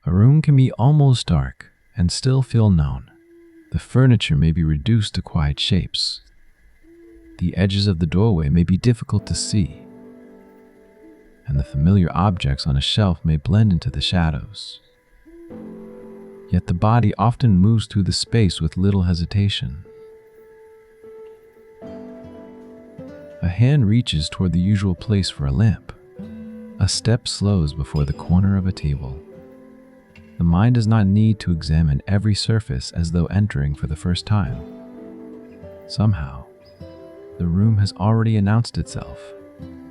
A room can be almost dark and still feel known. The furniture may be reduced to quiet shapes. The edges of the doorway may be difficult to see, and the familiar objects on a shelf may blend into the shadows. Yet the body often moves through the space with little hesitation. A hand reaches toward the usual place for a lamp. A step slows before the corner of a table. The mind does not need to examine every surface as though entering for the first time. Somehow, the room has already announced itself.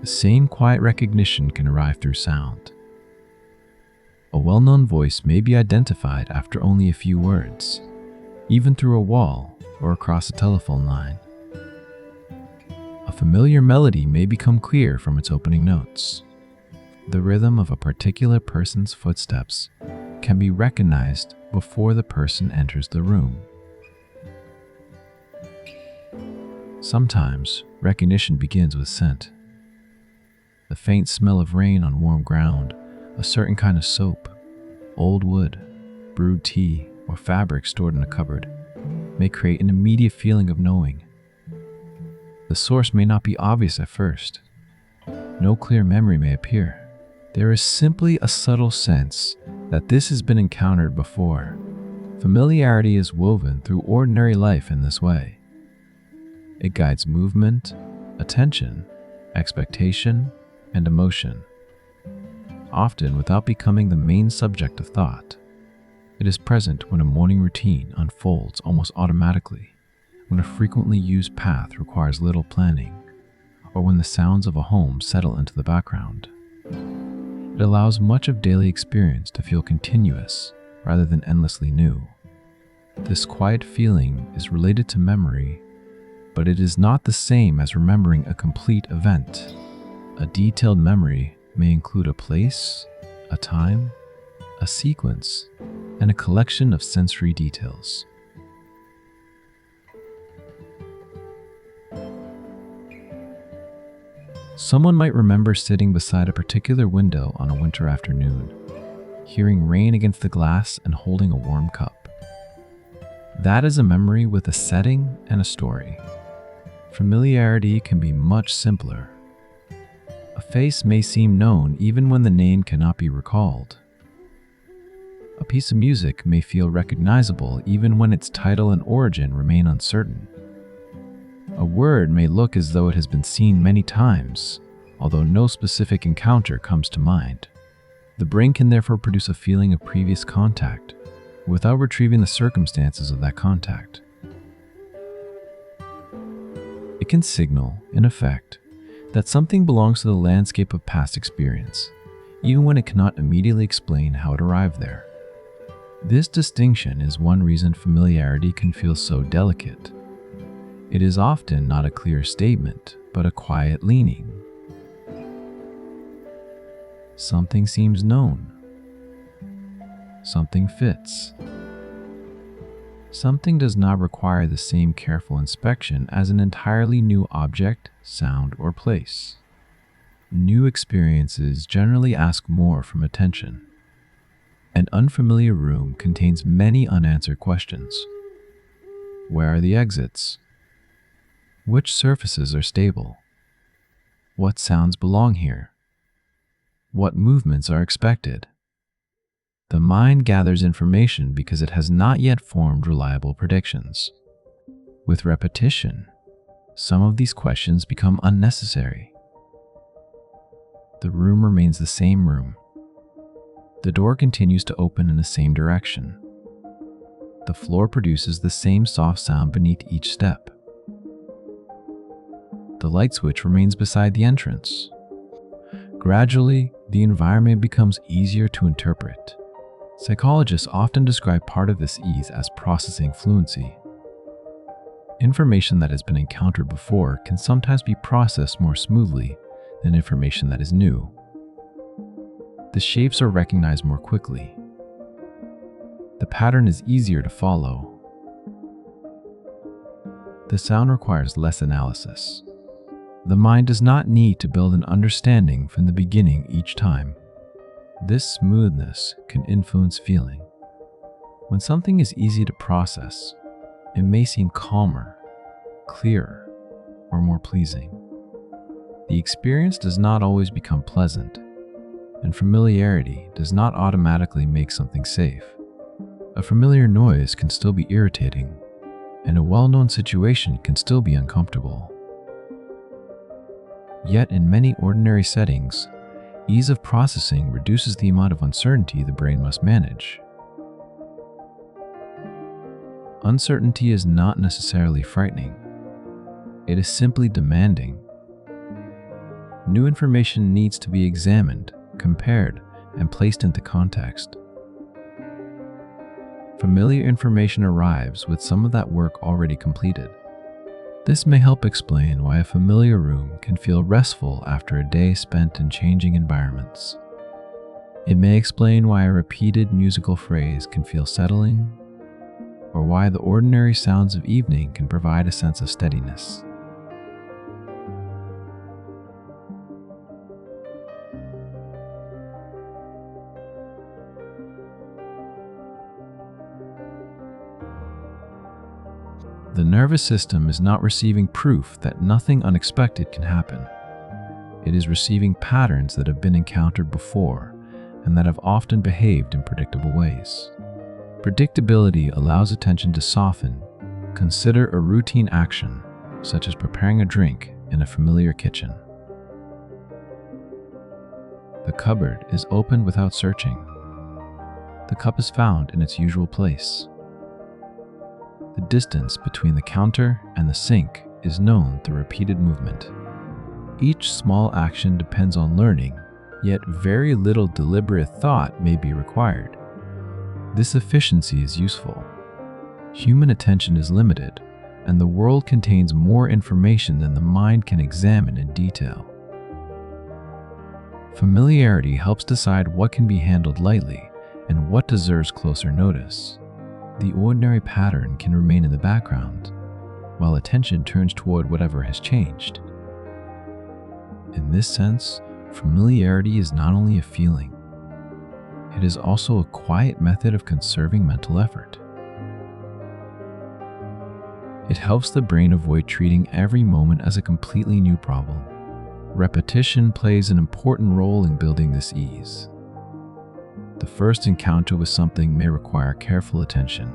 The same quiet recognition can arrive through sound. A well-known voice may be identified after only a few words, even through a wall or across a telephone line. A familiar melody may become clear from its opening notes. The rhythm of a particular person's footsteps can be recognized before the person enters the room. Sometimes, recognition begins with scent. The faint smell of rain on warm ground, a certain kind of soap, old wood, brewed tea, or fabric stored in a cupboard may create an immediate feeling of knowing. The source may not be obvious at first. No clear memory may appear. There is simply a subtle sense that this has been encountered before. Familiarity is woven through ordinary life in this way. It guides movement, attention, expectation, and emotion, often without becoming the main subject of thought. It is present when a morning routine unfolds almost automatically, when a frequently used path requires little planning, or when the sounds of a home settle into the background. It allows much of daily experience to feel continuous rather than endlessly new. This quiet feeling is related to memory, but it is not the same as remembering a complete event. A detailed memory may include a place, a time, a sequence, and a collection of sensory details. Someone might remember sitting beside a particular window on a winter afternoon, hearing rain against the glass and holding a warm cup. That is a memory with a setting and a story. Familiarity can be much simpler. A face may seem known even when the name cannot be recalled. A piece of music may feel recognizable even when its title and origin remain uncertain. A word may look as though it has been seen many times, although no specific encounter comes to mind. The brain can therefore produce a feeling of previous contact, without retrieving the circumstances of that contact. It can signal, in effect, that something belongs to the landscape of past experience, even when it cannot immediately explain how it arrived there. This distinction is one reason familiarity can feel so delicate. It is often not a clear statement, but a quiet leaning. Something seems known. Something fits. Something does not require the same careful inspection as an entirely new object, sound, or place. New experiences generally ask more from attention. An unfamiliar room contains many unanswered questions. Where are the exits? Which surfaces are stable? What sounds belong here? What movements are expected? The mind gathers information because it has not yet formed reliable predictions. With repetition, some of these questions become unnecessary. The room remains the same room. The door continues to open in the same direction. The floor produces the same soft sound beneath each step. The light switch remains beside the entrance. Gradually, the environment becomes easier to interpret. Psychologists often describe part of this ease as processing fluency. Information that has been encountered before can sometimes be processed more smoothly than information that is new. The shapes are recognized more quickly. The pattern is easier to follow. The sound requires less analysis. The mind does not need to build an understanding from the beginning each time. This smoothness can influence feeling. When something is easy to process, it may seem calmer, clearer, or more pleasing. The experience does not always become pleasant, and familiarity does not automatically make something safe. A familiar noise can still be irritating, and a well-known situation can still be uncomfortable. Yet in many ordinary settings, ease of processing reduces the amount of uncertainty the brain must manage. Uncertainty is not necessarily frightening. It is simply demanding. New information needs to be examined, compared, and placed into context. Familiar information arrives with some of that work already completed. This may help explain why a familiar room can feel restful after a day spent in changing environments. It may explain why a repeated musical phrase can feel settling, or why the ordinary sounds of evening can provide a sense of steadiness. The nervous system is not receiving proof that nothing unexpected can happen. It is receiving patterns that have been encountered before and that have often behaved in predictable ways. Predictability allows attention to soften. Consider a routine action, such as preparing a drink in a familiar kitchen. The cupboard is opened without searching. The cup is found in its usual place. The distance between the counter and the sink is known through repeated movement. Each small action depends on learning, yet very little deliberate thought may be required. This efficiency is useful. Human attention is limited, and the world contains more information than the mind can examine in detail. Familiarity helps decide what can be handled lightly and what deserves closer notice. The ordinary pattern can remain in the background, while attention turns toward whatever has changed. In this sense, familiarity is not only a feeling, it is also a quiet method of conserving mental effort. It helps the brain avoid treating every moment as a completely new problem. Repetition plays an important role in building this ease. The first encounter with something may require careful attention.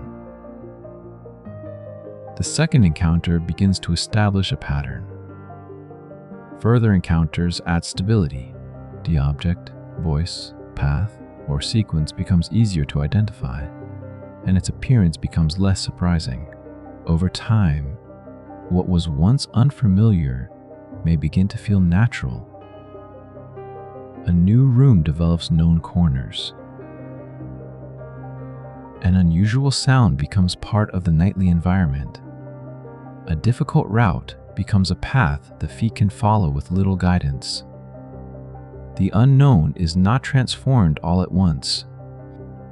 The second encounter begins to establish a pattern. Further encounters add stability. The object, voice, path, or sequence becomes easier to identify, and its appearance becomes less surprising. Over time, what was once unfamiliar may begin to feel natural. A new room develops known corners. An unusual sound becomes part of the nightly environment. A difficult route becomes a path the feet can follow with little guidance. The unknown is not transformed all at once.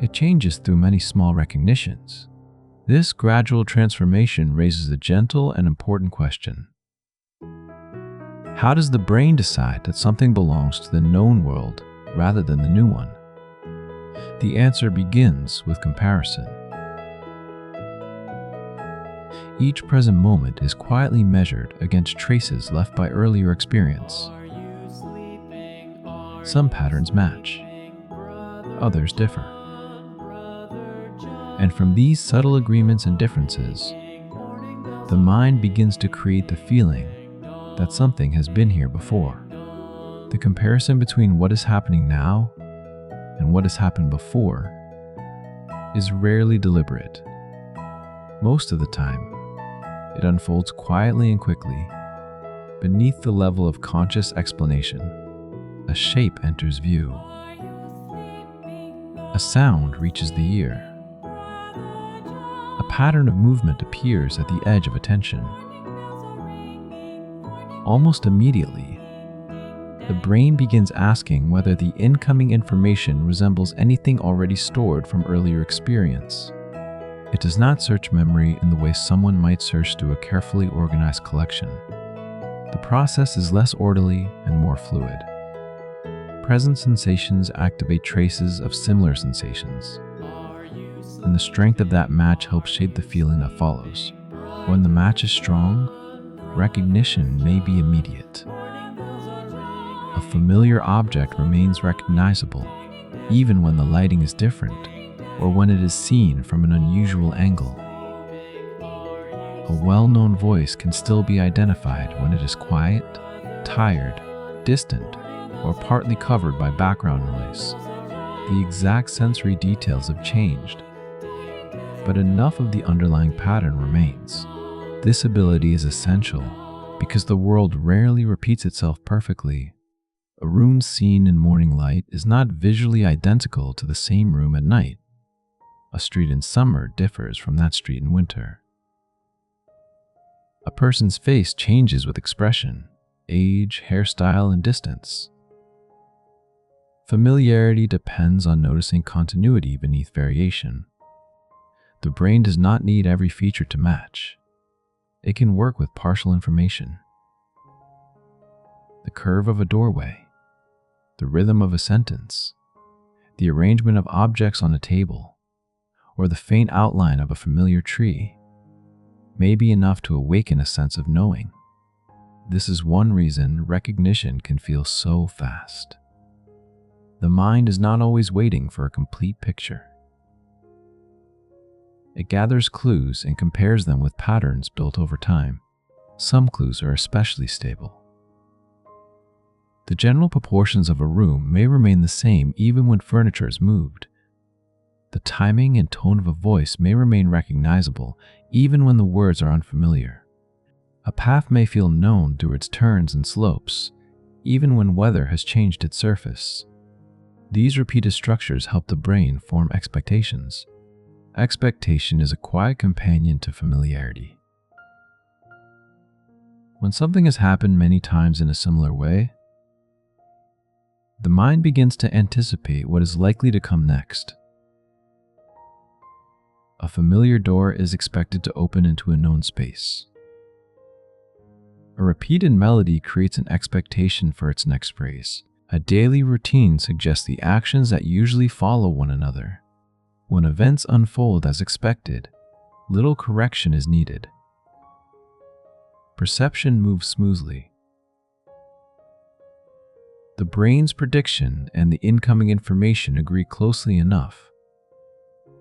It changes through many small recognitions. This gradual transformation raises a gentle and important question. How does the brain decide that something belongs to the known world rather than the new one? The answer begins with comparison. Each present moment is quietly measured against traces left by earlier experience. Some patterns match, others differ. And from these subtle agreements and differences, the mind begins to create the feeling that something has been here before. The comparison between what is happening now and what has happened before is rarely deliberate. Most of the time, it unfolds quietly and quickly. Beneath the level of conscious explanation, a shape enters view. A sound reaches the ear. A pattern of movement appears at the edge of attention. Almost immediately, the brain begins asking whether the incoming information resembles anything already stored from earlier experience. It does not search memory in the way someone might search through a carefully organized collection. The process is less orderly and more fluid. Present sensations activate traces of similar sensations, and the strength of that match helps shape the feeling that follows. When the match is strong, recognition may be immediate. A familiar object remains recognizable, even when the lighting is different or when it is seen from an unusual angle. A well-known voice can still be identified when it is quiet, tired, distant, or partly covered by background noise. The exact sensory details have changed, but enough of the underlying pattern remains. This ability is essential because the world rarely repeats itself perfectly. A room seen in morning light is not visually identical to the same room at night. A street in summer differs from that street in winter. A person's face changes with expression, age, hairstyle, and distance. Familiarity depends on noticing continuity beneath variation. The brain does not need every feature to match. It can work with partial information. The curve of a doorway, the rhythm of a sentence, the arrangement of objects on a table, or the faint outline of a familiar tree may be enough to awaken a sense of knowing. This is one reason recognition can feel so fast. The mind is not always waiting for a complete picture. It gathers clues and compares them with patterns built over time. Some clues are especially stable. The general proportions of a room may remain the same even when furniture is moved. The timing and tone of a voice may remain recognizable even when the words are unfamiliar. A path may feel known through its turns and slopes, even when weather has changed its surface. These repeated structures help the brain form expectations. Expectation is a quiet companion to familiarity. When something has happened many times in a similar way, the mind begins to anticipate what is likely to come next. A familiar door is expected to open into a known space. A repeated melody creates an expectation for its next phrase. A daily routine suggests the actions that usually follow one another. When events unfold as expected, little correction is needed. Perception moves smoothly. The brain's prediction and the incoming information agree closely enough,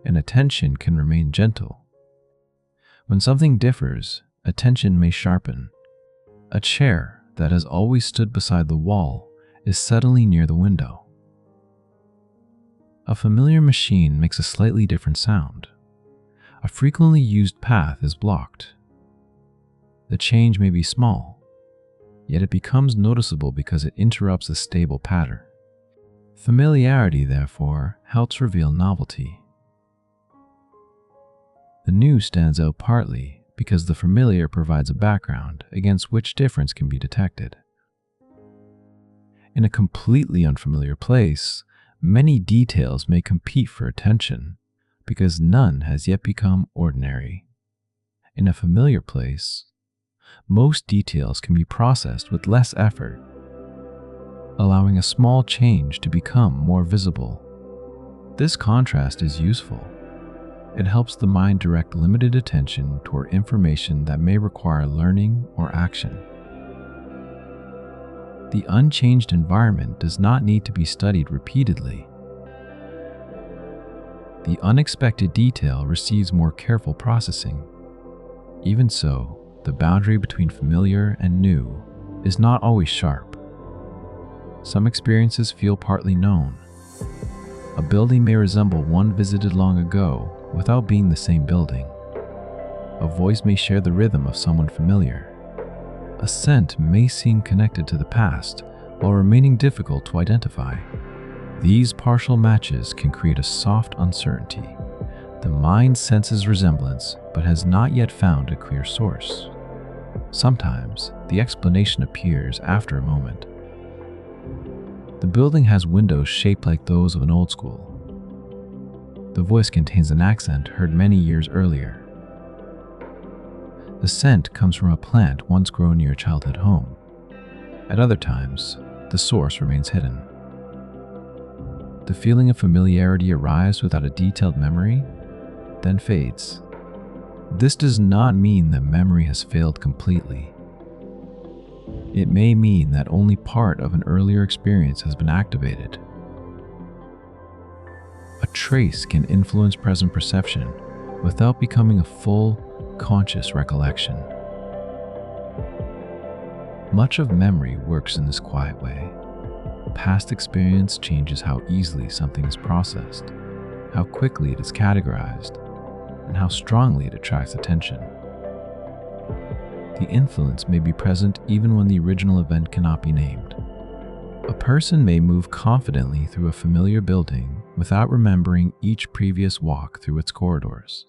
and attention can remain gentle. When something differs, attention may sharpen. A chair that has always stood beside the wall is suddenly near the window. A familiar machine makes a slightly different sound. A frequently used path is blocked. The change may be small, yet it becomes noticeable because it interrupts a stable pattern. Familiarity, therefore, helps reveal novelty. The new stands out partly because the familiar provides a background against which difference can be detected. In a completely unfamiliar place, many details may compete for attention because none has yet become ordinary. In a familiar place, most details can be processed with less effort, allowing a small change to become more visible. This contrast is useful. It helps the mind direct limited attention toward information that may require learning or action. The unchanged environment does not need to be studied repeatedly. The unexpected detail receives more careful processing. Even so, the boundary between familiar and new is not always sharp. Some experiences feel partly known. A building may resemble one visited long ago without being the same building. A voice may share the rhythm of someone familiar. A scent may seem connected to the past while remaining difficult to identify. These partial matches can create a soft uncertainty. The mind senses resemblance but has not yet found a clear source. Sometimes, the explanation appears after a moment. The building has windows shaped like those of an old school. The voice contains an accent heard many years earlier. The scent comes from a plant once grown near a childhood home. At other times, the source remains hidden. The feeling of familiarity arrives without a detailed memory, then fades. This does not mean that memory has failed completely. It may mean that only part of an earlier experience has been activated. A trace can influence present perception without becoming a full, conscious recollection. Much of memory works in this quiet way. Past experience changes how easily something is processed, how quickly it is categorized, and how strongly it attracts attention. The influence may be present even when the original event cannot be named. A person may move confidently through a familiar building without remembering each previous walk through its corridors.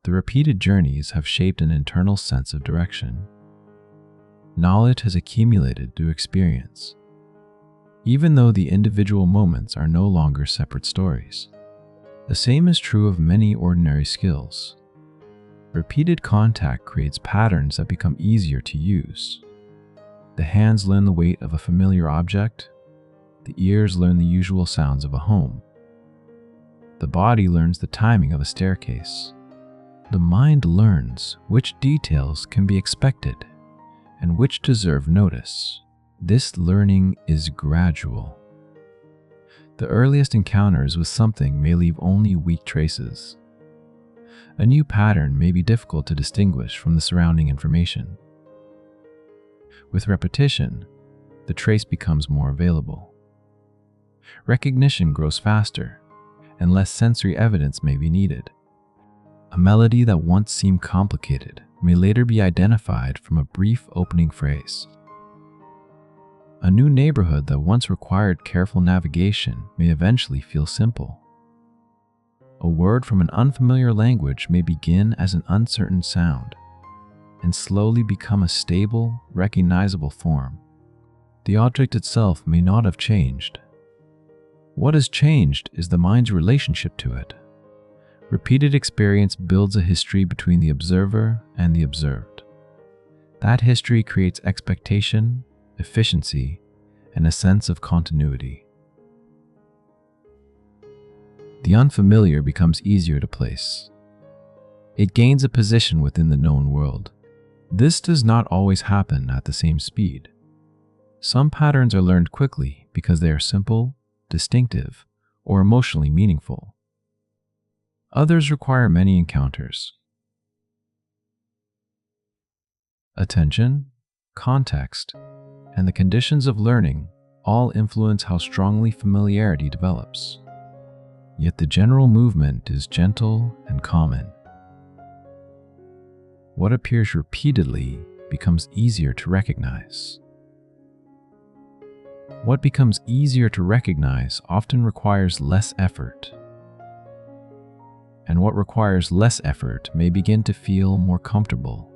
The repeated journeys have shaped an internal sense of direction. Knowledge has accumulated through experience, even though the individual moments are no longer separate stories. The same is true of many ordinary skills. Repeated contact creates patterns that become easier to use. The hands learn the weight of a familiar object. The ears learn the usual sounds of a home. The body learns the timing of a staircase. The mind learns which details can be expected and which deserve notice. This learning is gradual. The earliest encounters with something may leave only weak traces. A new pattern may be difficult to distinguish from the surrounding information. With repetition, the trace becomes more available. Recognition grows faster, and less sensory evidence may be needed. A melody that once seemed complicated may later be identified from a brief opening phrase. A new neighborhood that once required careful navigation may eventually feel simple. A word from an unfamiliar language may begin as an uncertain sound and slowly become a stable, recognizable form. The object itself may not have changed. What has changed is the mind's relationship to it. Repeated experience builds a history between the observer and the observed. That history creates expectation, efficiency, and a sense of continuity. The unfamiliar becomes easier to place. It gains a position within the known world. This does not always happen at the same speed. Some patterns are learned quickly because they are simple, distinctive, or emotionally meaningful. Others require many encounters. Attention, context, and the conditions of learning all influence how strongly familiarity develops. Yet the general movement is gentle and common. What appears repeatedly becomes easier to recognize. What becomes easier to recognize often requires less effort. And what requires less effort may begin to feel more comfortable.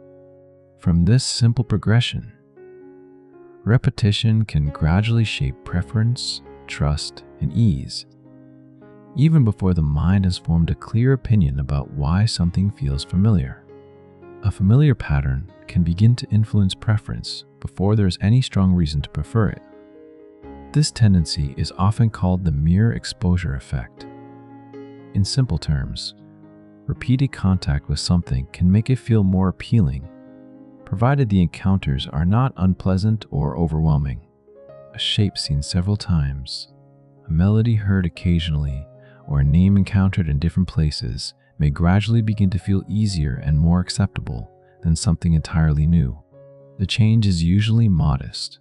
From this simple progression, repetition can gradually shape preference, trust, and ease, even before the mind has formed a clear opinion about why something feels familiar. A familiar pattern can begin to influence preference before there is any strong reason to prefer it. This tendency is often called the mere exposure effect. In simple terms, repeated contact with something can make it feel more appealing, provided the encounters are not unpleasant or overwhelming. A shape seen several times, a melody heard occasionally, or a name encountered in different places may gradually begin to feel easier and more acceptable than something entirely new. The change is usually modest.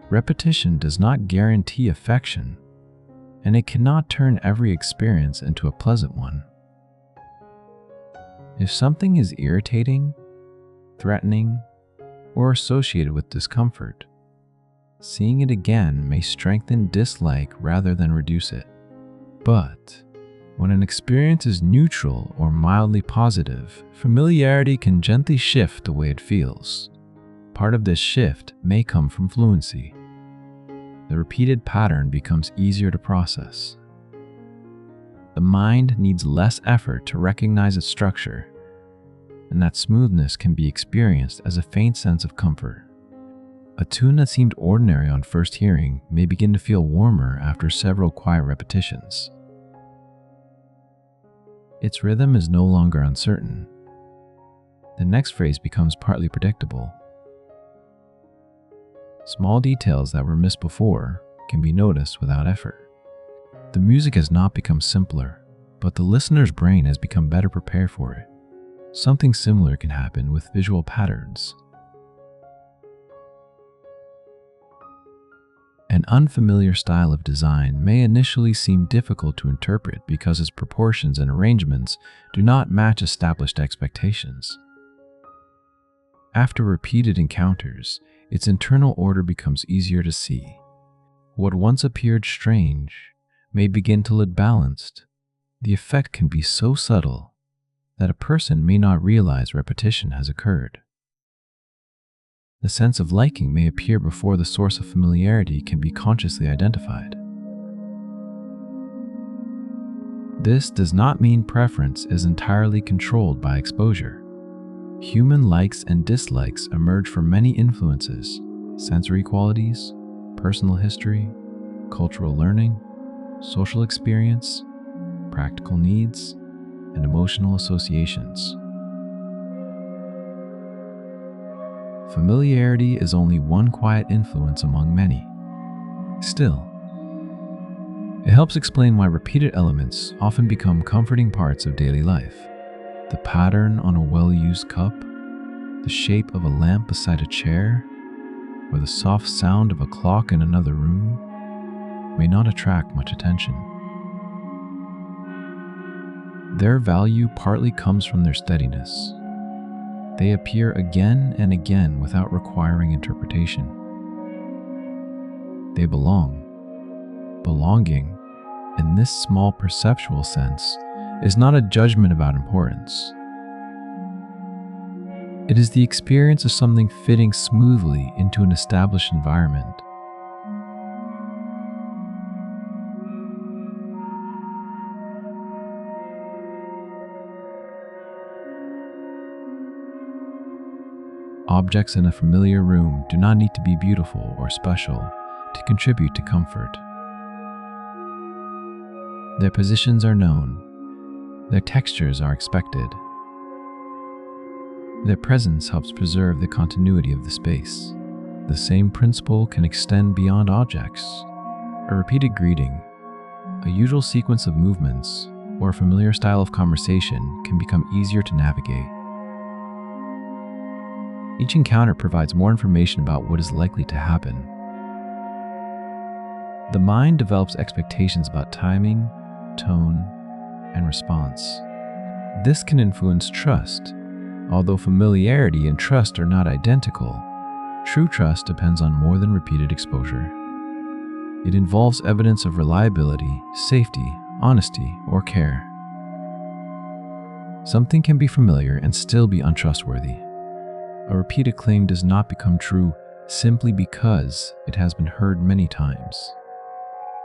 Repetition does not guarantee affection, and it cannot turn every experience into a pleasant one. If something is irritating, threatening, or associated with discomfort, seeing it again may strengthen dislike rather than reduce it. But when an experience is neutral or mildly positive, familiarity can gently shift the way it feels. Part of this shift may come from fluency. The repeated pattern becomes easier to process. The mind needs less effort to recognize its structure, and that smoothness can be experienced as a faint sense of comfort. A tune that seemed ordinary on first hearing may begin to feel warmer after several quiet repetitions. Its rhythm is no longer uncertain. The next phrase becomes partly predictable. Small details that were missed before can be noticed without effort. The music has not become simpler, but the listener's brain has become better prepared for it. Something similar can happen with visual patterns. An unfamiliar style of design may initially seem difficult to interpret because its proportions and arrangements do not match established expectations. After repeated encounters, its internal order becomes easier to see. What once appeared strange may begin to look balanced. The effect can be so subtle that a person may not realize repetition has occurred. The sense of liking may appear before the source of familiarity can be consciously identified. This does not mean preference is entirely controlled by exposure. Human likes and dislikes emerge from many influences: sensory qualities, personal history, cultural learning, social experience, practical needs, and emotional associations. Familiarity is only one quiet influence among many. Still, it helps explain why repeated elements often become comforting parts of daily life. The pattern on a well-used cup, the shape of a lamp beside a chair, or the soft sound of a clock in another room may not attract much attention. Their value partly comes from their steadiness. They appear again and again without requiring interpretation. They belong. Belonging, in this small perceptual sense, is not a judgment about importance. It is the experience of something fitting smoothly into an established environment. Objects in a familiar room do not need to be beautiful or special to contribute to comfort. Their positions are known. Their textures are expected. Their presence helps preserve the continuity of the space. The same principle can extend beyond objects. A repeated greeting, a usual sequence of movements, or a familiar style of conversation can become easier to navigate. Each encounter provides more information about what is likely to happen. The mind develops expectations about timing, tone, and response. This can influence trust. Although familiarity and trust are not identical, true trust depends on more than repeated exposure. It involves evidence of reliability, safety, honesty, or care. Something can be familiar and still be untrustworthy. A repeated claim does not become true simply because it has been heard many times.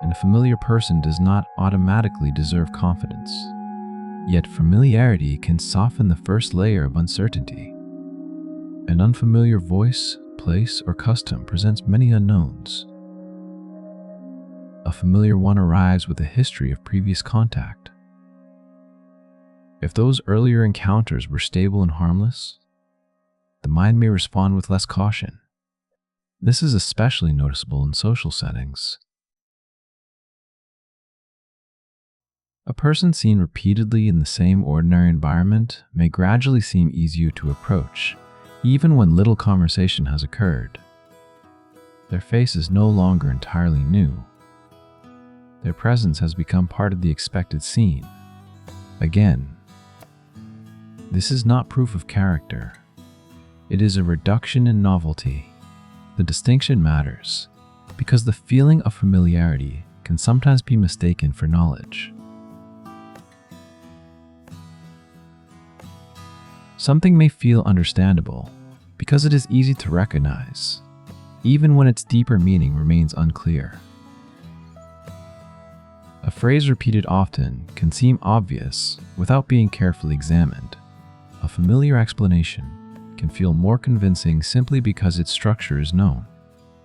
And a familiar person does not automatically deserve confidence. Yet familiarity can soften the first layer of uncertainty. An unfamiliar voice, place, or custom presents many unknowns. A familiar one arrives with a history of previous contact. If those earlier encounters were stable and harmless, the mind may respond with less caution. This is especially noticeable in social settings. A person seen repeatedly in the same ordinary environment may gradually seem easier to approach, even when little conversation has occurred. Their face is no longer entirely new. Their presence has become part of the expected scene. Again, this is not proof of character. It is a reduction in novelty. The distinction matters because the feeling of familiarity can sometimes be mistaken for knowledge. Something may feel understandable because it is easy to recognize, even when its deeper meaning remains unclear. A phrase repeated often can seem obvious without being carefully examined. A familiar explanation can feel more convincing simply because its structure is known.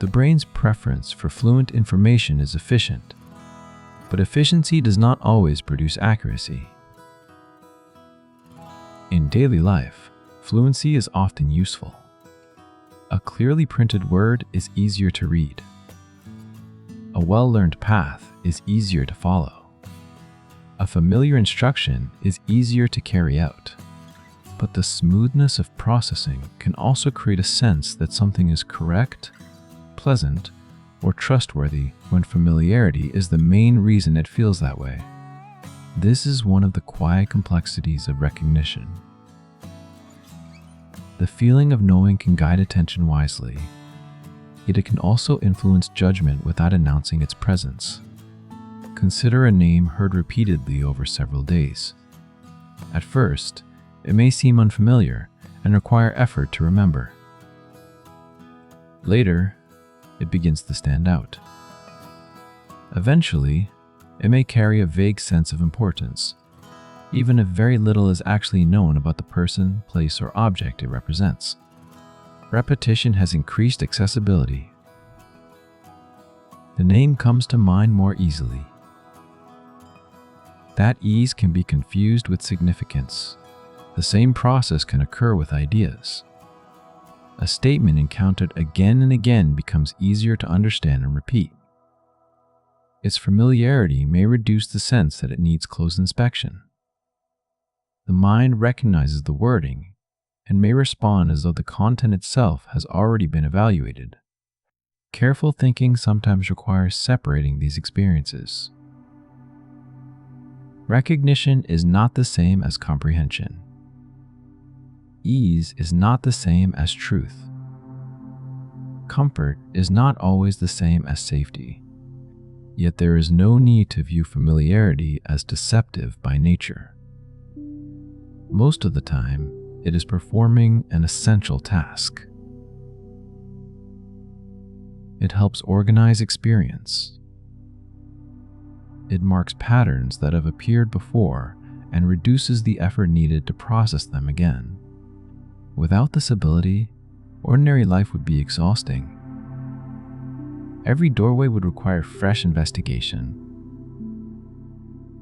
The brain's preference for fluent information is efficient, but efficiency does not always produce accuracy. In daily life, fluency is often useful. A clearly printed word is easier to read. A well-learned path is easier to follow. A familiar instruction is easier to carry out. But the smoothness of processing can also create a sense that something is correct, pleasant, or trustworthy when familiarity is the main reason it feels that way. This is one of the quiet complexities of recognition. The feeling of knowing can guide attention wisely, yet it can also influence judgment without announcing its presence. Consider a name heard repeatedly over several days. At first, it may seem unfamiliar and require effort to remember. Later, it begins to stand out. Eventually, it may carry a vague sense of importance, even if very little is actually known about the person, place, or object it represents. Repetition has increased accessibility. The name comes to mind more easily. That ease can be confused with significance. The same process can occur with ideas. A statement encountered again and again becomes easier to understand and repeat. Its familiarity may reduce the sense that it needs close inspection. The mind recognizes the wording and may respond as though the content itself has already been evaluated. Careful thinking sometimes requires separating these experiences. Recognition is not the same as comprehension. Ease is not the same as truth. Comfort is not always the same as safety. Yet there is no need to view familiarity as deceptive by nature. Most of the time, it is performing an essential task. It helps organize experience. It marks patterns that have appeared before and reduces the effort needed to process them again. Without this ability, ordinary life would be exhausting. Every doorway would require fresh investigation.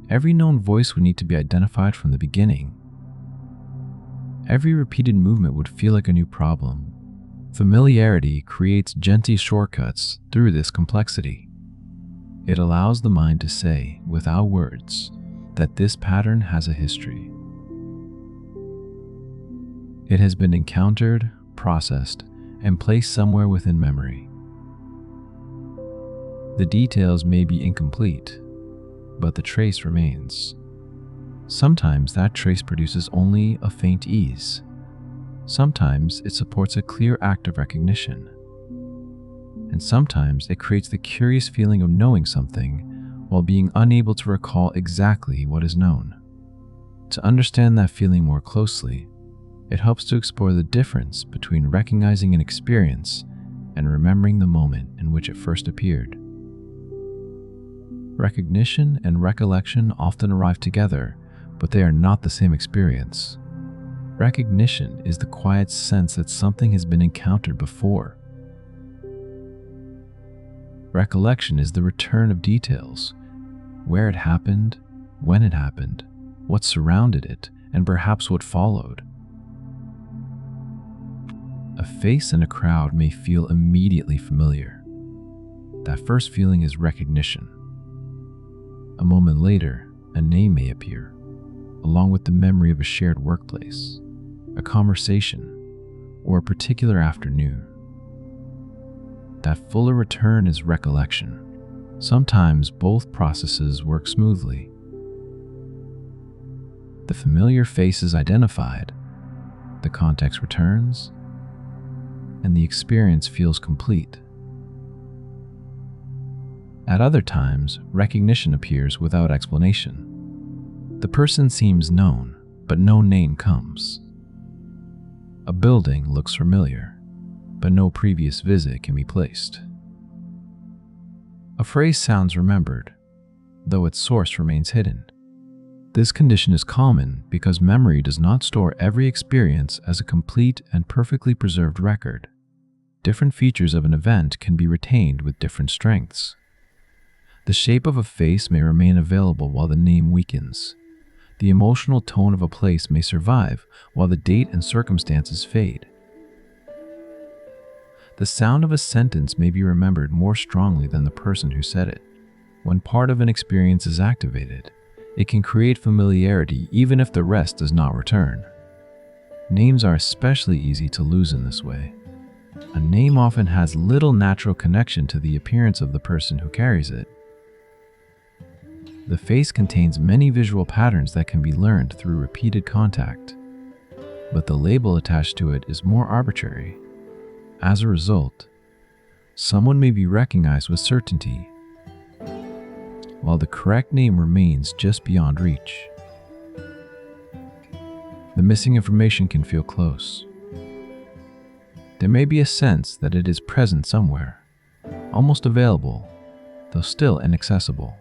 Every known voice would need to be identified from the beginning. Every repeated movement would feel like a new problem. Familiarity creates gentle shortcuts through this complexity. It allows the mind to say, without words, that this pattern has a history. It has been encountered, processed, and placed somewhere within memory. The details may be incomplete, but the trace remains. Sometimes that trace produces only a faint ease. Sometimes it supports a clear act of recognition. And sometimes it creates the curious feeling of knowing something while being unable to recall exactly what is known. To understand that feeling more closely, it helps to explore the difference between recognizing an experience and remembering the moment in which it first appeared. Recognition and recollection often arrive together, but they are not the same experience. Recognition is the quiet sense that something has been encountered before. Recollection is the return of details, where it happened, when it happened, what surrounded it, and perhaps what followed. A face in a crowd may feel immediately familiar. That first feeling is recognition. A moment later, a name may appear, along with the memory of a shared workplace, a conversation, or a particular afternoon. That fuller return is recollection. Sometimes both processes work smoothly. The familiar face is identified, the context returns, and the experience feels complete. At other times, recognition appears without explanation. The person seems known, but no name comes. A building looks familiar, but no previous visit can be placed. A phrase sounds remembered, though its source remains hidden. This condition is common because memory does not store every experience as a complete and perfectly preserved record. different features of an event can be retained with different strengths. The shape of a face may remain available while the name weakens. The emotional tone of a place may survive while the date and circumstances fade. The sound of a sentence may be remembered more strongly than the person who said it. When part of an experience is activated, it can create familiarity even if the rest does not return. Names are especially easy to lose in this way. A name often has little natural connection to the appearance of the person who carries it. The face contains many visual patterns that can be learned through repeated contact, but the label attached to it is more arbitrary. As a result, someone may be recognized with certainty, while the correct name remains just beyond reach. The missing information can feel close. There may be a sense that it is present somewhere, almost available, though still inaccessible.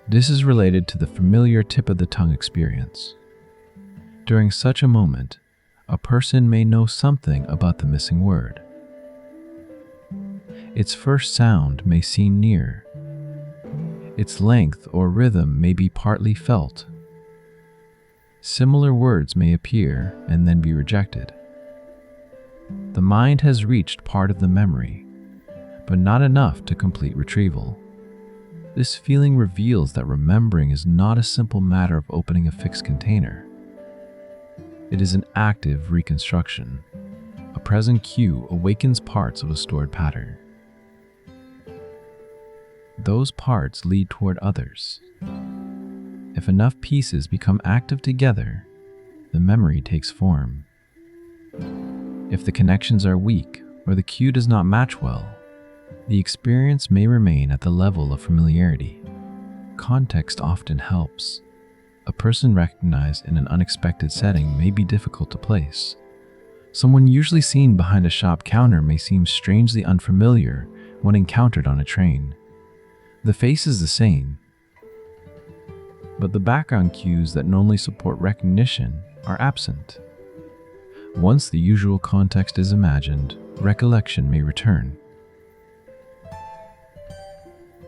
This is related to the familiar tip of the tongue experience. During such a moment, a person may know something about the missing word. Its first sound may seem near. Its length or rhythm may be partly felt. Similar words may appear and then be rejected. The mind has reached part of the memory, but not enough to complete retrieval. This feeling reveals that remembering is not a simple matter of opening a fixed container. It is an active reconstruction. A present cue awakens parts of a stored pattern. Those parts lead toward others. If enough pieces become active together, the memory takes form. If the connections are weak or the cue does not match well, the experience may remain at the level of familiarity. Context often helps. A person recognized in an unexpected setting may be difficult to place. Someone usually seen behind a shop counter may seem strangely unfamiliar when encountered on a train. The face is the same, but the background cues that normally support recognition are absent. Once the usual context is imagined, recollection may return.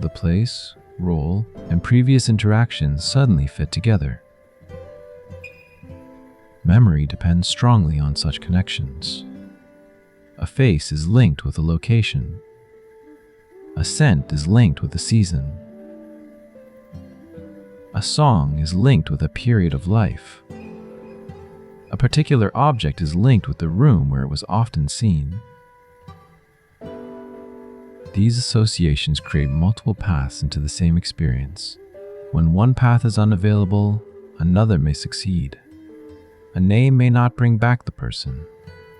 The place, role, and previous interactions suddenly fit together. Memory depends strongly on such connections. A face is linked with a location. A scent is linked with a season. A song is linked with a period of life. A particular object is linked with the room where it was often seen. These associations create multiple paths into the same experience. When one path is unavailable, another may succeed. A name may not bring back the person,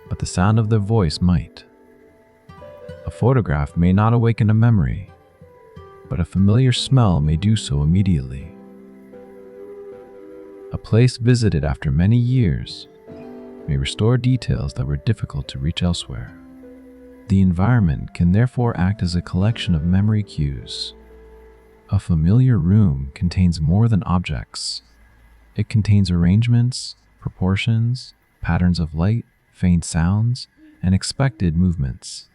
but the sound of their voice might. A photograph may not awaken a memory, but a familiar smell may do so immediately. A place visited after many years may restore details that were difficult to reach elsewhere. The environment can therefore act as a collection of memory cues. A familiar room contains more than objects. It contains arrangements, proportions, patterns of light, faint sounds, and expected movements.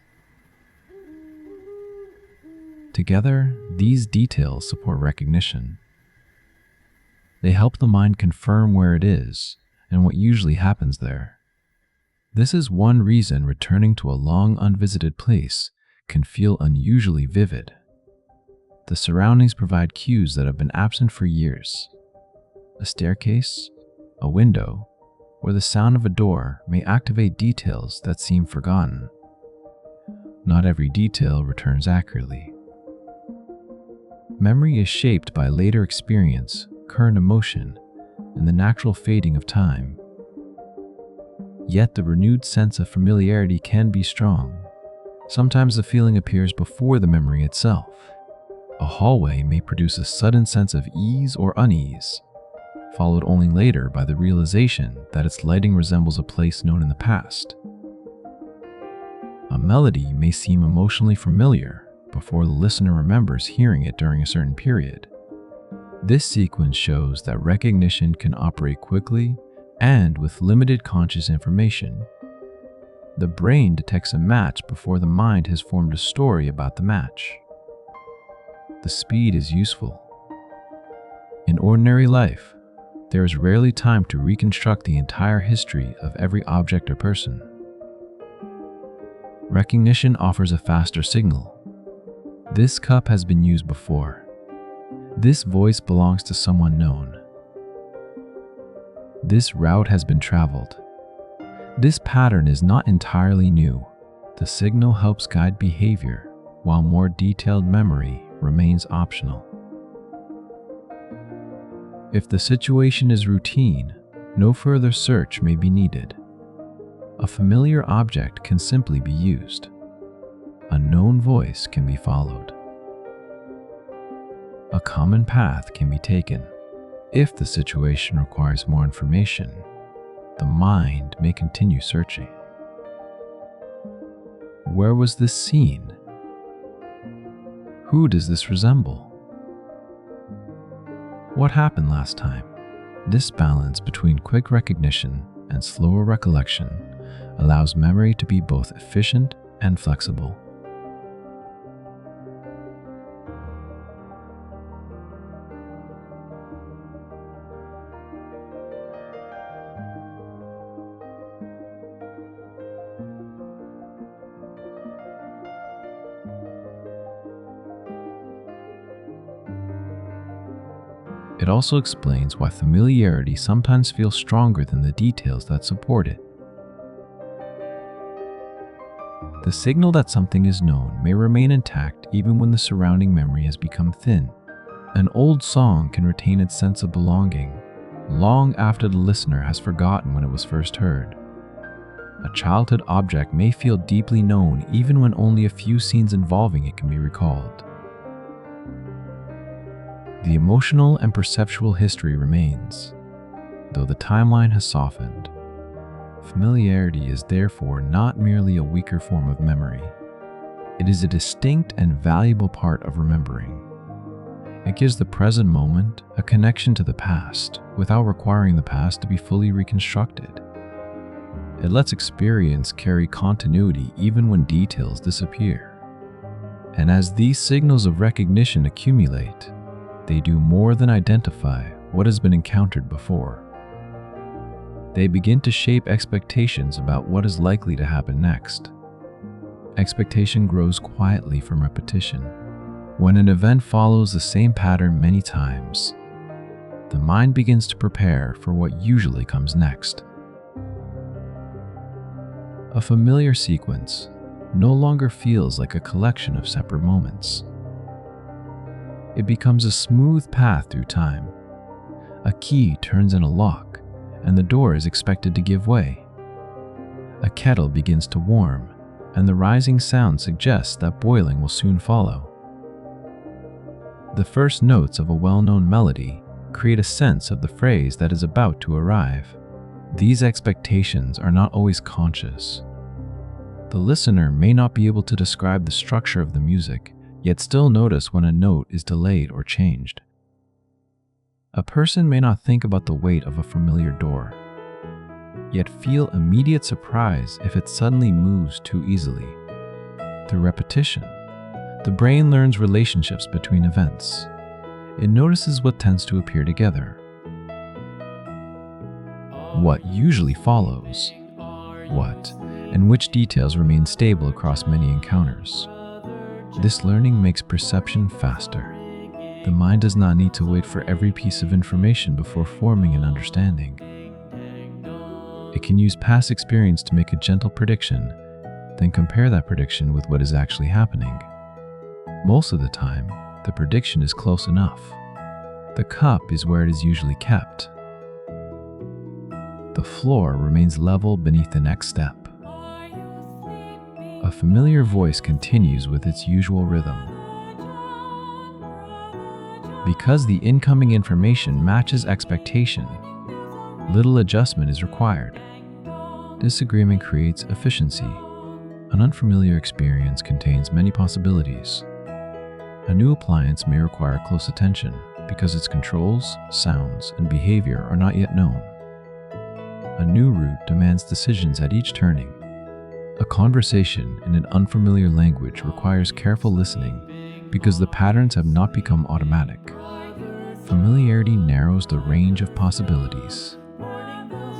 Together, these details support recognition. They help the mind confirm where it is and what usually happens there. This is one reason returning to a long unvisited place can feel unusually vivid. The surroundings provide cues that have been absent for years. A staircase, a window, or the sound of a door may activate details that seem forgotten. Not every detail returns accurately. Memory is shaped by later experience, current emotion, and the natural fading of time. Yet the renewed sense of familiarity can be strong. Sometimes the feeling appears before the memory itself. A hallway may produce a sudden sense of ease or unease, followed only later by the realization that its lighting resembles a place known in the past. A melody may seem emotionally familiar before the listener remembers hearing it during a certain period. This sequence shows that recognition can operate quickly and with limited conscious information. The brain detects a match before the mind has formed a story about the match. The speed is useful. In ordinary life, there is rarely time to reconstruct the entire history of every object or person. Recognition offers a faster signal. This cup has been used before. This voice belongs to someone known. This route has been traveled. This pattern is not entirely new. The signal helps guide behavior, while more detailed memory remains optional. If the situation is routine, no further search may be needed. A familiar object can simply be used. A known voice can be followed. A common path can be taken. If the situation requires more information, the mind may continue searching. Where was this seen? Who does this resemble? What happened last time? This balance between quick recognition and slower recollection allows memory to be both efficient and flexible. It also explains why familiarity sometimes feels stronger than the details that support it. The signal that something is known may remain intact even when the surrounding memory has become thin. An old song can retain its sense of belonging long after the listener has forgotten when it was first heard. A childhood object may feel deeply known even when only a few scenes involving it can be recalled. The emotional and perceptual history remains, though the timeline has softened. Familiarity is therefore not merely a weaker form of memory. It is a distinct and valuable part of remembering. It gives the present moment a connection to the past without requiring the past to be fully reconstructed. It lets experience carry continuity even when details disappear. And as these signals of recognition accumulate, they do more than identify what has been encountered before. They begin to shape expectations about what is likely to happen next. Expectation grows quietly from repetition. When an event follows the same pattern many times, the mind begins to prepare for what usually comes next. A familiar sequence no longer feels like a collection of separate moments. It becomes a smooth path through time. A key turns in a lock, and the door is expected to give way. A kettle begins to warm, and the rising sound suggests that boiling will soon follow. The first notes of a well-known melody create a sense of the phrase that is about to arrive. These expectations are not always conscious. The listener may not be able to describe the structure of the music, yet still notice when a note is delayed or changed. A person may not think about the weight of a familiar door, yet feel immediate surprise if it suddenly moves too easily. Through repetition, the brain learns relationships between events. It notices what tends to appear together, what usually follows, what and which details remain stable across many encounters. This learning makes perception faster. The mind does not need to wait for every piece of information before forming an understanding. It can use past experience to make a gentle prediction, then compare that prediction with what is actually happening. Most of the time, the prediction is close enough. The cup is where it is usually kept. The floor remains level beneath the next step. A familiar voice continues with its usual rhythm. Because the incoming information matches expectation, little adjustment is required. This agreement creates efficiency. An unfamiliar experience contains many possibilities. A new appliance may require close attention because its controls, sounds, and behavior are not yet known. A new route demands decisions at each turning. A conversation in an unfamiliar language requires careful listening because the patterns have not become automatic. Familiarity narrows the range of possibilities.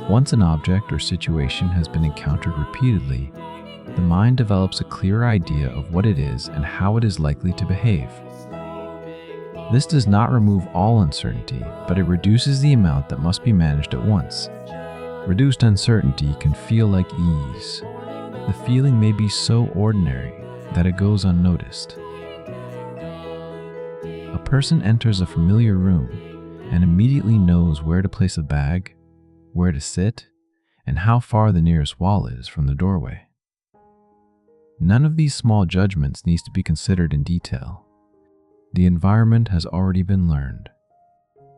Once an object or situation has been encountered repeatedly, the mind develops a clearer idea of what it is and how it is likely to behave. This does not remove all uncertainty, but it reduces the amount that must be managed at once. Reduced uncertainty can feel like ease. The feeling may be so ordinary that it goes unnoticed. A person enters a familiar room and immediately knows where to place a bag, where to sit, and how far the nearest wall is from the doorway. None of these small judgments needs to be considered in detail. The environment has already been learned.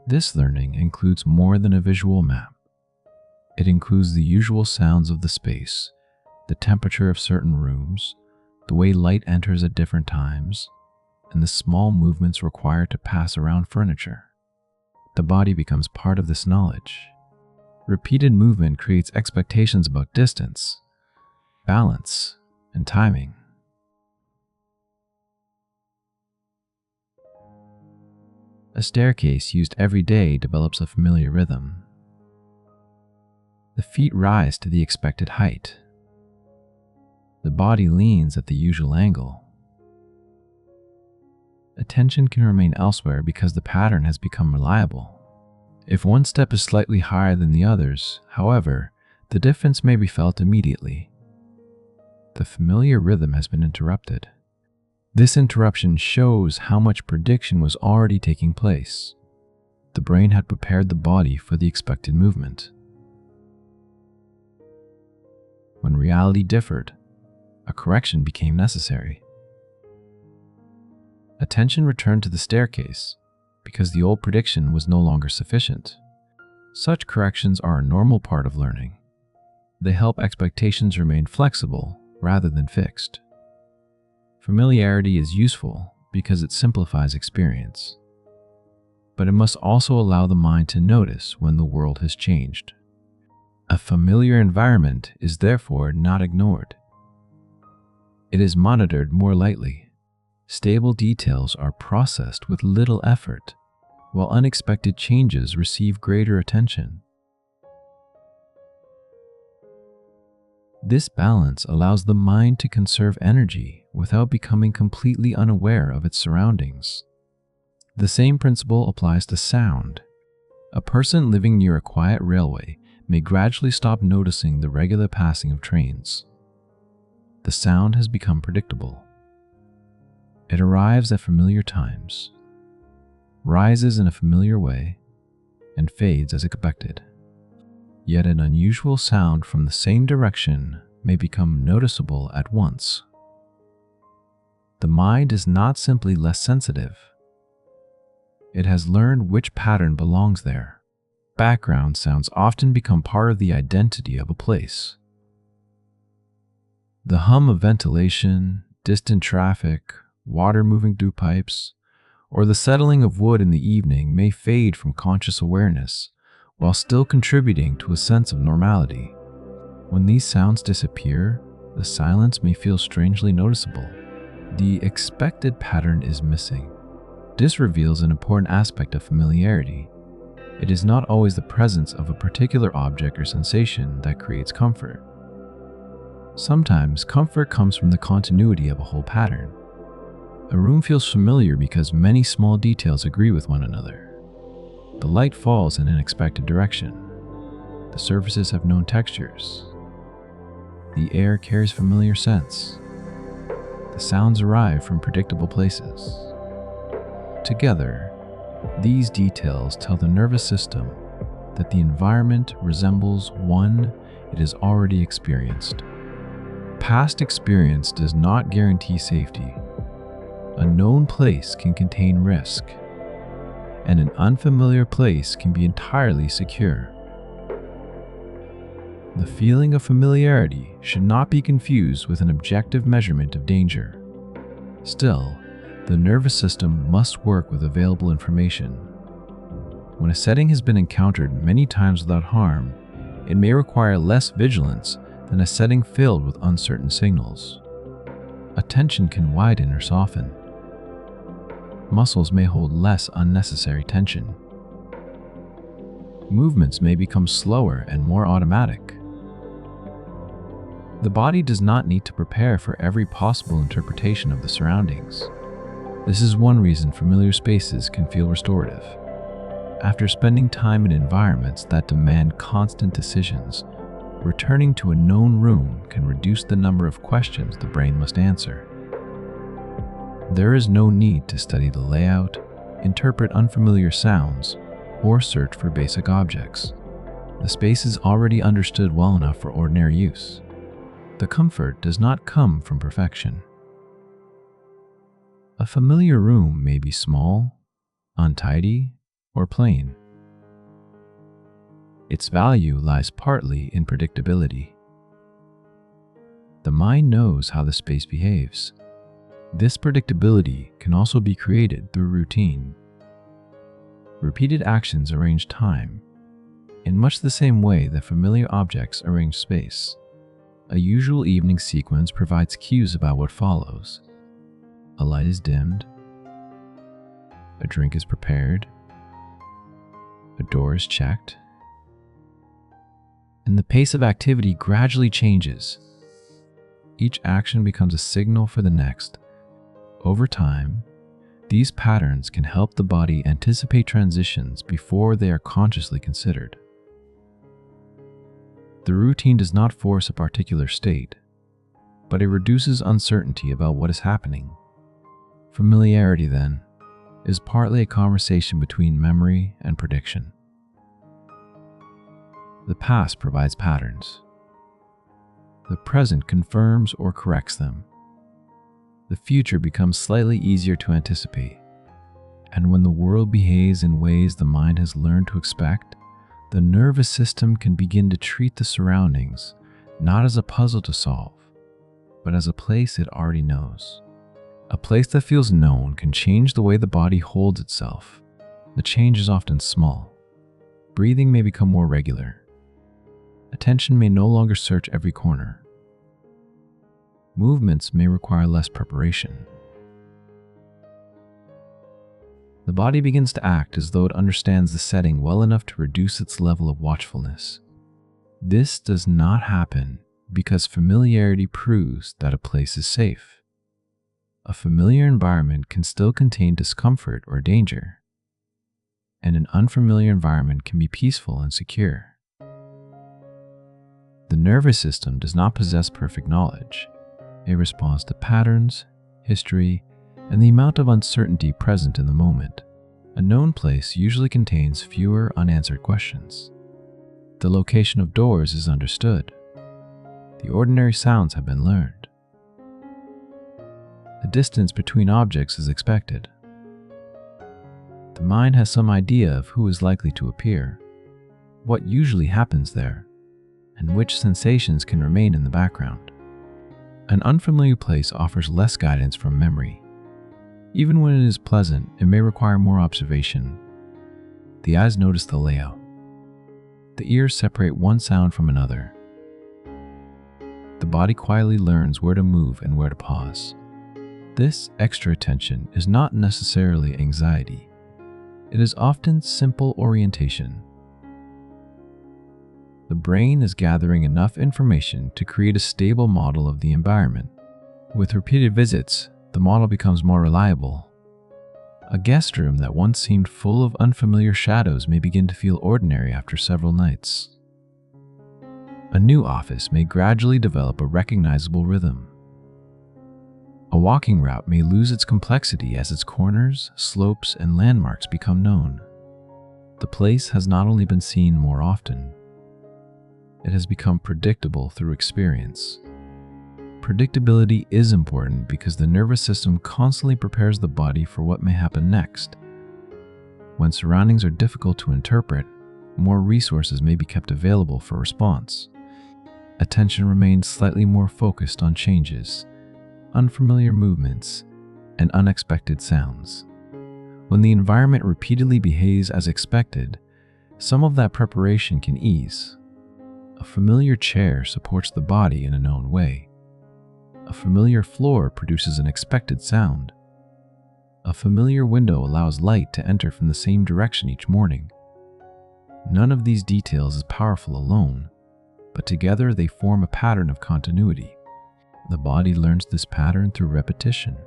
This learning includes more than a visual map. It includes the usual sounds of the space, the temperature of certain rooms, the way light enters at different times, and the small movements required to pass around furniture. The body becomes part of this knowledge. Repeated movement creates expectations about distance, balance, and timing. A staircase used every day develops a familiar rhythm. The feet rise to the expected height. The body leans at the usual angle. Attention can remain elsewhere because the pattern has become reliable. If one step is slightly higher than the others, however, the difference may be felt immediately. The familiar rhythm has been interrupted. This interruption shows how much prediction was already taking place. The brain had prepared the body for the expected movement. When reality differed, a correction became necessary. Attention returned to the staircase because the old prediction was no longer sufficient. Such corrections are a normal part of learning. They help expectations remain flexible rather than fixed. Familiarity is useful because it simplifies experience, but it must also allow the mind to notice when the world has changed. A familiar environment is therefore not ignored. It is monitored more lightly. Stable details are processed with little effort, while unexpected changes receive greater attention. This balance allows the mind to conserve energy without becoming completely unaware of its surroundings. The same principle applies to sound. A person living near a quiet railway may gradually stop noticing the regular passing of trains. The sound has become predictable. It arrives at familiar times, rises in a familiar way, and fades as expected. Yet an unusual sound from the same direction may become noticeable at once. The mind is not simply less sensitive. It has learned which pattern belongs there. Background sounds often become part of the identity of a place. The hum of ventilation, distant traffic, water moving through pipes, or the settling of wood in the evening may fade from conscious awareness, while still contributing to a sense of normality. When these sounds disappear, the silence may feel strangely noticeable. The expected pattern is missing. This reveals an important aspect of familiarity. It is not always the presence of a particular object or sensation that creates comfort. Sometimes comfort comes from the continuity of a whole pattern. A room feels familiar because many small details agree with one another. The light falls in an expected direction. The surfaces have known textures. The air carries familiar scents. The sounds arrive from predictable places. Together, these details tell the nervous system that the environment resembles one it has already experienced. Past experience does not guarantee safety. A known place can contain risk, and an unfamiliar place can be entirely secure. The feeling of familiarity should not be confused with an objective measurement of danger. Still, the nervous system must work with available information. When a setting has been encountered many times without harm, it may require less vigilance than a setting filled with uncertain signals. Attention can widen or soften. Muscles may hold less unnecessary tension. Movements may become slower and more automatic. The body does not need to prepare for every possible interpretation of the surroundings. This is one reason familiar spaces can feel restorative. After spending time in environments that demand constant decisions, returning to a known room can reduce the number of questions the brain must answer. There is no need to study the layout, interpret unfamiliar sounds, or search for basic objects. The space is already understood well enough for ordinary use. The comfort does not come from perfection. A familiar room may be small, untidy, or plain. Its value lies partly in predictability. The mind knows how the space behaves. This predictability can also be created through routine. Repeated actions arrange time, in much the same way that familiar objects arrange space. A usual evening sequence provides cues about what follows. A light is dimmed, a drink is prepared, a door is checked, and the pace of activity gradually changes. Each action becomes a signal for the next. Over time, these patterns can help the body anticipate transitions before they are consciously considered. The routine does not force a particular state, but it reduces uncertainty about what is happening. Familiarity, then, is partly a conversation between memory and prediction. The past provides patterns. The present confirms or corrects them. The future becomes slightly easier to anticipate. And when the world behaves in ways the mind has learned to expect, the nervous system can begin to treat the surroundings not as a puzzle to solve, but as a place it already knows. A place that feels known can change the way the body holds itself. The change is often small. Breathing may become more regular. Attention may no longer search every corner. Movements may require less preparation. The body begins to act as though it understands the setting well enough to reduce its level of watchfulness. This does not happen because familiarity proves that a place is safe. A familiar environment can still contain discomfort or danger, and an unfamiliar environment can be peaceful and secure. The nervous system does not possess perfect knowledge. It responds to patterns, history, and the amount of uncertainty present in the moment. A known place usually contains fewer unanswered questions. The location of doors is understood. The ordinary sounds have been learned. The distance between objects is expected. The mind has some idea of who is likely to appear, what usually happens there, and which sensations can remain in the background. An unfamiliar place offers less guidance from memory. Even when it is pleasant, it may require more observation. The eyes notice the layout. The ears separate one sound from another. The body quietly learns where to move and where to pause. This extra attention is not necessarily anxiety. It is often simple orientation. The brain is gathering enough information to create a stable model of the environment. With repeated visits, the model becomes more reliable. A guest room that once seemed full of unfamiliar shadows may begin to feel ordinary after several nights. A new office may gradually develop a recognizable rhythm. A walking route may lose its complexity as its corners, slopes, and landmarks become known. The place has not only been seen more often, it has become predictable through experience. Predictability is important because the nervous system constantly prepares the body for what may happen next. When surroundings are difficult to interpret, more resources may be kept available for response. Attention remains slightly more focused on changes, unfamiliar movements, and unexpected sounds. When the environment repeatedly behaves as expected, some of that preparation can ease. A familiar chair supports the body in a known way. A familiar floor produces an expected sound. A familiar window allows light to enter from the same direction each morning. None of these details is powerful alone, but together they form a pattern of continuity. The body learns this pattern through repetition.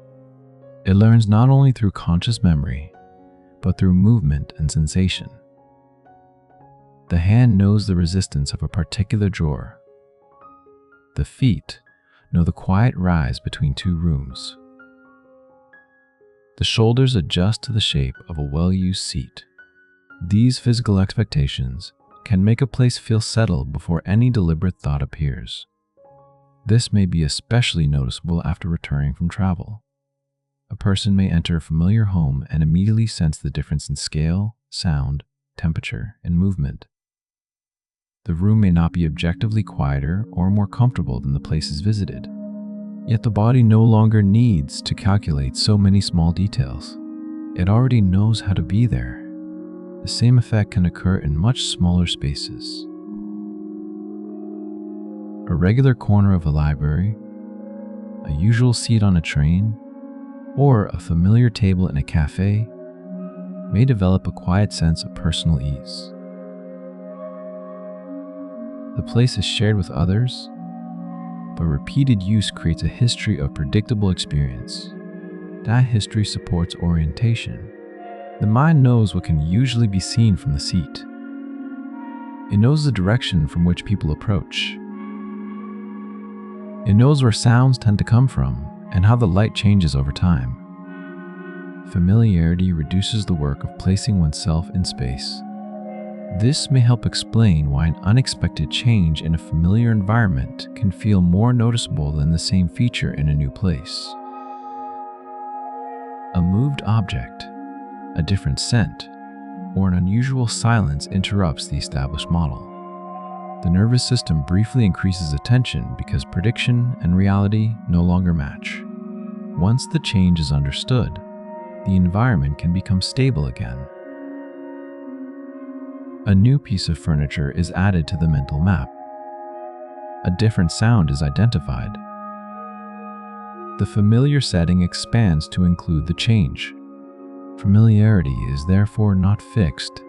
It learns not only through conscious memory, but through movement and sensation. The hand knows the resistance of a particular drawer. The feet know the quiet rise between two rooms. The shoulders adjust to the shape of a well-used seat. These physical expectations can make a place feel settled before any deliberate thought appears. This may be especially noticeable after returning from travel. A person may enter a familiar home and immediately sense the difference in scale, sound, temperature, and movement. The room may not be objectively quieter or more comfortable than the places visited, yet the body no longer needs to calculate so many small details. It already knows how to be there. The same effect can occur in much smaller spaces. A regular corner of a library, a usual seat on a train, or a familiar table in a cafe may develop a quiet sense of personal ease. The place is shared with others, but repeated use creates a history of predictable experience. That history supports orientation. The mind knows what can usually be seen from the seat. It knows the direction from which people approach. It knows where sounds tend to come from and how the light changes over time. Familiarity reduces the work of placing oneself in space. This may help explain why an unexpected change in a familiar environment can feel more noticeable than the same feature in a new place. A moved object, a different scent, or an unusual silence interrupts the established model. The nervous system briefly increases attention because prediction and reality no longer match. Once the change is understood, the environment can become stable again. A new piece of furniture is added to the mental map. A different sound is identified. The familiar setting expands to include the change. Familiarity is therefore not fixed.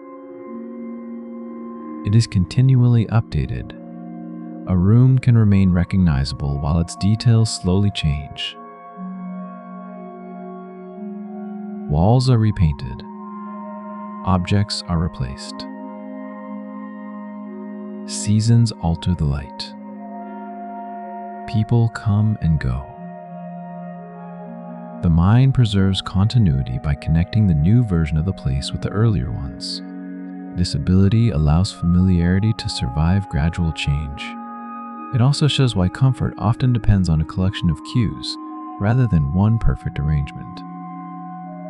It is continually updated. A room can remain recognizable while its details slowly change. Walls are repainted. Objects are replaced. Seasons alter the light. People come and go. The mind preserves continuity by connecting the new version of the place with the earlier ones. This ability allows familiarity to survive gradual change. It also shows why comfort often depends on a collection of cues rather than one perfect arrangement.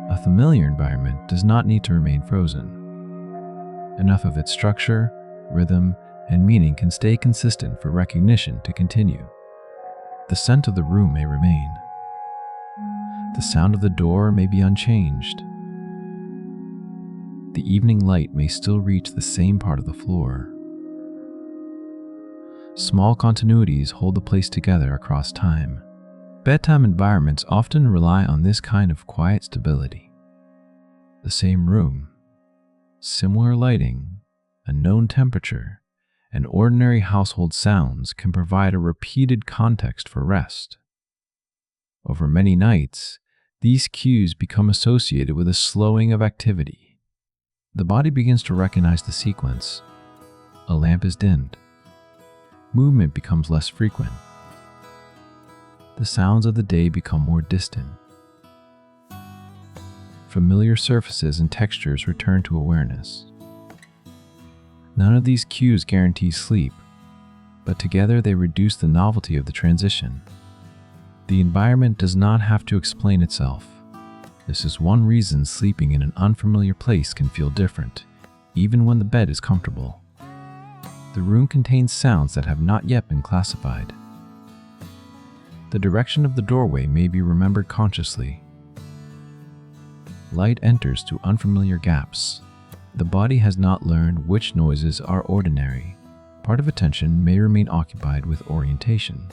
A familiar environment does not need to remain frozen. Enough of its structure, rhythm, and meaning can stay consistent for recognition to continue. The scent of the room may remain. The sound of the door may be unchanged. The evening light may still reach the same part of the floor. Small continuities hold the place together across time. Bedtime environments often rely on this kind of quiet stability. The same room, similar lighting, a known temperature, and ordinary household sounds can provide a repeated context for rest. Over many nights, these cues become associated with a slowing of activity. The body begins to recognize the sequence. A lamp is dimmed. Movement becomes less frequent. The sounds of the day become more distant. Familiar surfaces and textures return to awareness. None of these cues guarantee sleep, but together they reduce the novelty of the transition. The environment does not have to explain itself. This is one reason sleeping in an unfamiliar place can feel different, even when the bed is comfortable. The room contains sounds that have not yet been classified. The direction of the doorway may be remembered consciously. Light enters through unfamiliar gaps. The body has not learned which noises are ordinary part of attention may remain occupied with orientation.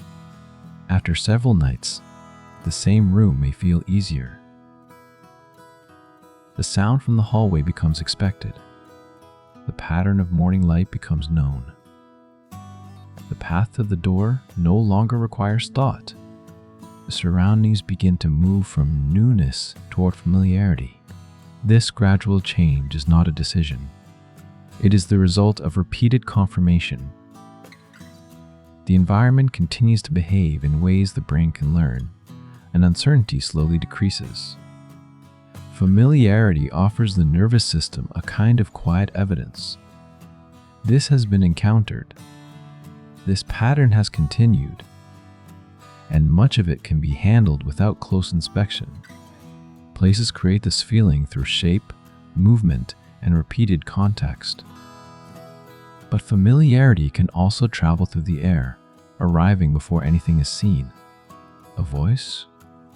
After several nights, the same room may feel easier. The sound from the hallway becomes expected. The pattern of morning light becomes known. The path to the door no longer requires thought. The surroundings begin to move from newness toward familiarity. This gradual change is not a decision. It is the result of repeated confirmation. The environment continues to behave in ways the brain can learn, and uncertainty slowly decreases. Familiarity offers the nervous system a kind of quiet evidence. This has been encountered. This pattern has continued, and much of it can be handled without close inspection. Places create this feeling through shape, movement, and repeated context. But familiarity can also travel through the air, arriving before anything is seen. A voice,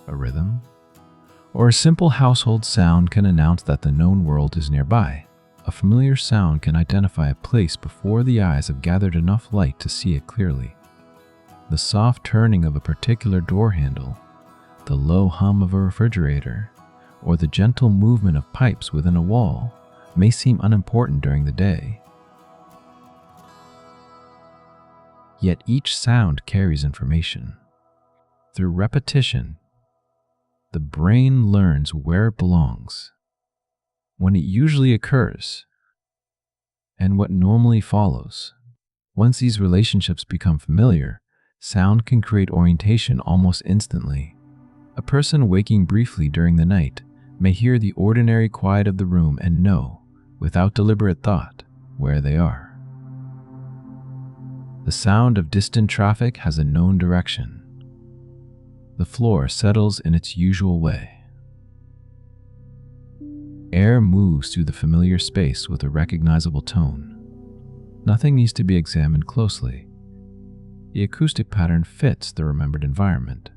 a rhythm, or a simple household sound can announce that the known world is nearby. A familiar sound can identify a place before the eyes have gathered enough light to see it clearly. The soft turning of a particular door handle, the low hum of a refrigerator, or the gentle movement of pipes within a wall may seem unimportant during the day. Yet each sound carries information. Through repetition, the brain learns where it belongs, when it usually occurs, and what normally follows. Once these relationships become familiar, sound can create orientation almost instantly. A person waking briefly during the night may hear the ordinary quiet of the room and know, without deliberate thought, where they are. The sound of distant traffic has a known direction. The floor settles in its usual way. Air moves through the familiar space with a recognizable tone. Nothing needs to be examined closely. The acoustic pattern fits the remembered environment.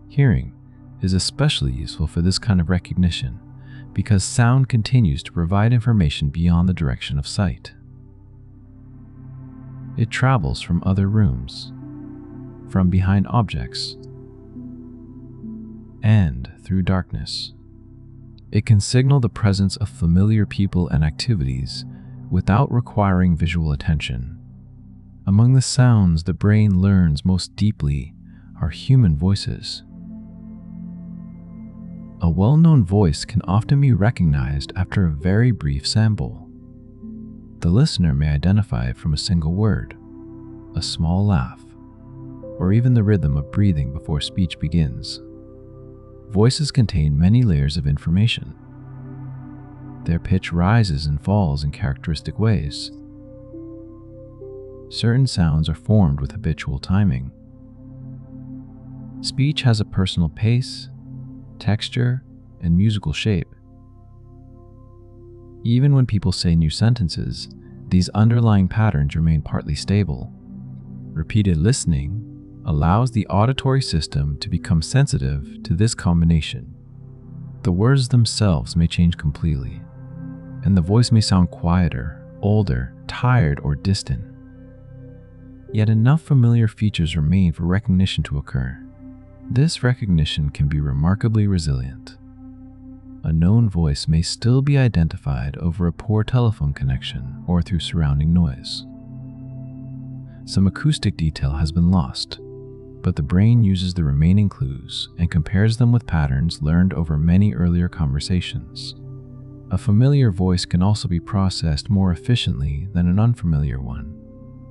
Hearing is especially useful for this kind of recognition because sound continues to provide information beyond the direction of sight. It travels from other rooms, from behind objects, and through darkness. It can signal the presence of familiar people and activities without requiring visual attention. Among the sounds the brain learns most deeply are human voices. A well-known voice can often be recognized after a very brief sample. The listener may identify it from a single word, a small laugh, or even the rhythm of breathing before speech begins. Voices contain many layers of information. Their pitch rises and falls in characteristic ways. Certain sounds are formed with habitual timing. Speech has a personal pace, texture, and musical shape. Even when people say new sentences, these underlying patterns remain partly stable. Repeated listening allows the auditory system to become sensitive to this combination. The words themselves may change completely, and the voice may sound quieter, older, tired, or distant. Yet enough familiar features remain for recognition to occur. This recognition can be remarkably resilient. A known voice may still be identified over a poor telephone connection or through surrounding noise. Some acoustic detail has been lost, but the brain uses the remaining clues and compares them with patterns learned over many earlier conversations. A familiar voice can also be processed more efficiently than an unfamiliar one.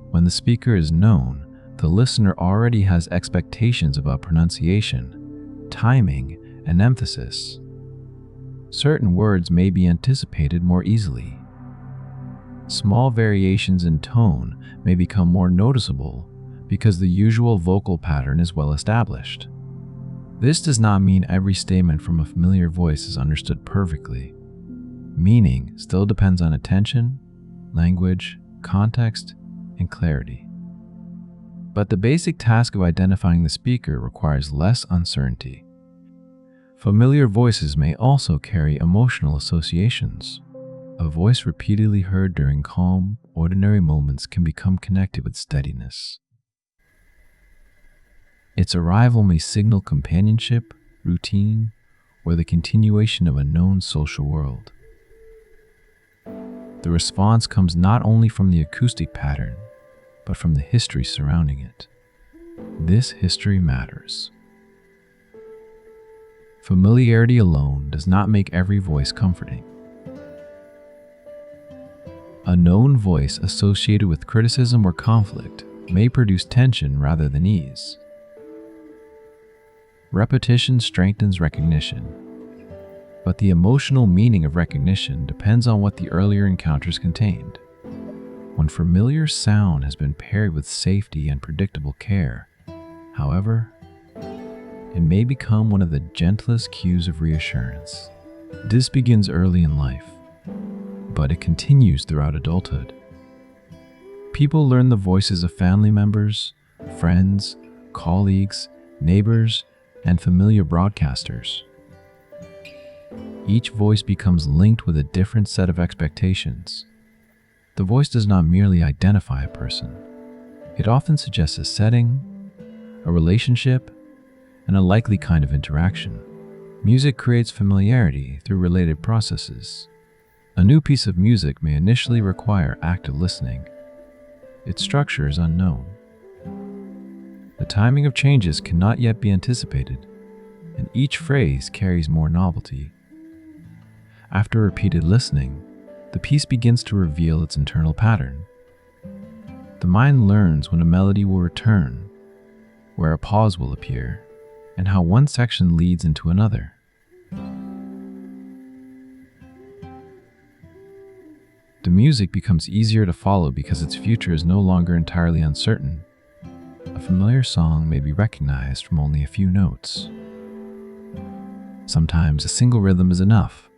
When the speaker is known, the listener already has expectations about pronunciation, timing, and emphasis. Certain words may be anticipated more easily. Small variations in tone may become more noticeable because the usual vocal pattern is well established. This does not mean every statement from a familiar voice is understood perfectly. Meaning still depends on attention, language, context, and clarity. But the basic task of identifying the speaker requires less uncertainty. Familiar voices may also carry emotional associations. A A voice repeatedly heard during calm, ordinary moments can become connected with steadiness. Its arrival may signal companionship, routine, or the continuation of a known social world. The response comes not only from the acoustic pattern, but from the history surrounding it. This history matters. Familiarity alone does not make every voice comforting. A known voice associated with criticism or conflict may produce tension rather than ease. Repetition strengthens recognition, but the emotional meaning of recognition depends on what the earlier encounters contained. When familiar sound has been paired with safety and predictable care, however, it may become one of the gentlest cues of reassurance. This begins early in life, but it continues throughout adulthood. People learn the voices of family members, friends, colleagues, neighbors, and familiar broadcasters. Each voice becomes linked with a different set of expectations. The voice does not merely identify a person. It often suggests a setting, a relationship, and a likely kind of interaction. Music creates familiarity through related processes. A new piece of music may initially require active listening. Its structure is unknown. The timing of changes cannot yet be anticipated, and each phrase carries more novelty. After repeated listening, the piece begins to reveal its internal pattern. The mind learns when a melody will return, where a pause will appear, and how one section leads into another. The music becomes easier to follow because its future is no longer entirely uncertain. A familiar song may be recognized from only a few notes. Sometimes a single rhythm is enough.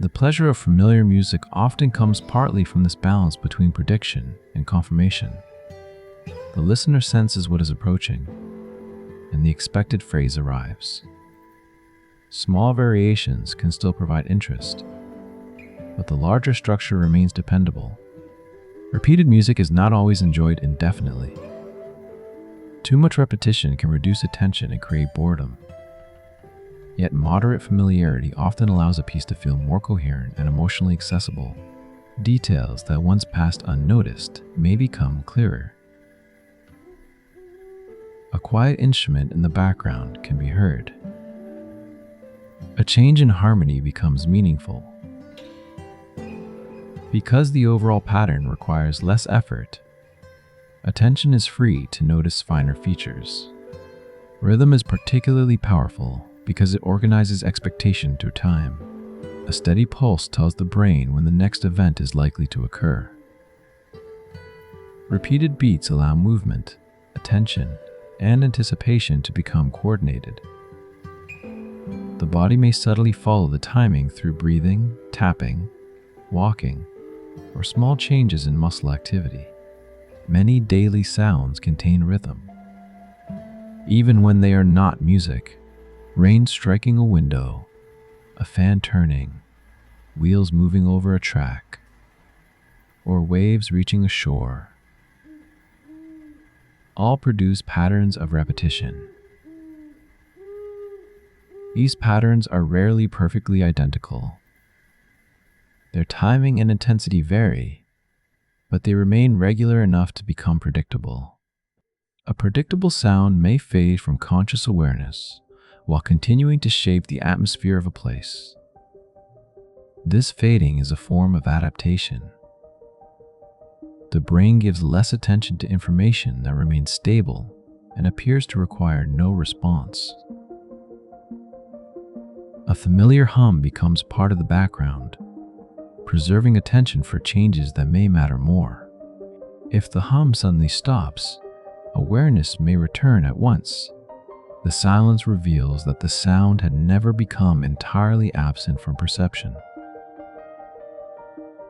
The pleasure of familiar music often comes partly from this balance between prediction and confirmation. The listener senses what is approaching, and the expected phrase arrives. Small variations can still provide interest, but the larger structure remains dependable. Repeated music is not always enjoyed indefinitely. Too much repetition can reduce attention and create boredom. Yet moderate familiarity often allows a piece to feel more coherent and emotionally accessible. Details that once passed unnoticed may become clearer. A quiet instrument in the background can be heard. A change in harmony becomes meaningful. Because the overall pattern requires less effort, attention is free to notice finer features. Rhythm is particularly powerful because it organizes expectation through time. A steady pulse tells the brain when the next event is likely to occur. Repeated beats allow movement, attention, and anticipation to become coordinated. The body may subtly follow the timing through breathing, tapping, walking, or small changes in muscle activity. Many daily sounds contain rhythm. Even when they are not music, rain striking a window, a fan turning, wheels moving over a track, or waves reaching a shore, all produce patterns of repetition. These patterns are rarely perfectly identical. Their timing and intensity vary, but they remain regular enough to become predictable. A predictable sound may fade from conscious awareness while continuing to shape the atmosphere of a place. This fading is a form of adaptation. The brain gives less attention to information that remains stable and appears to require no response. A familiar hum becomes part of the background, preserving attention for changes that may matter more. If the hum suddenly stops, awareness may return at once. The silence reveals that the sound had never become entirely absent from perception.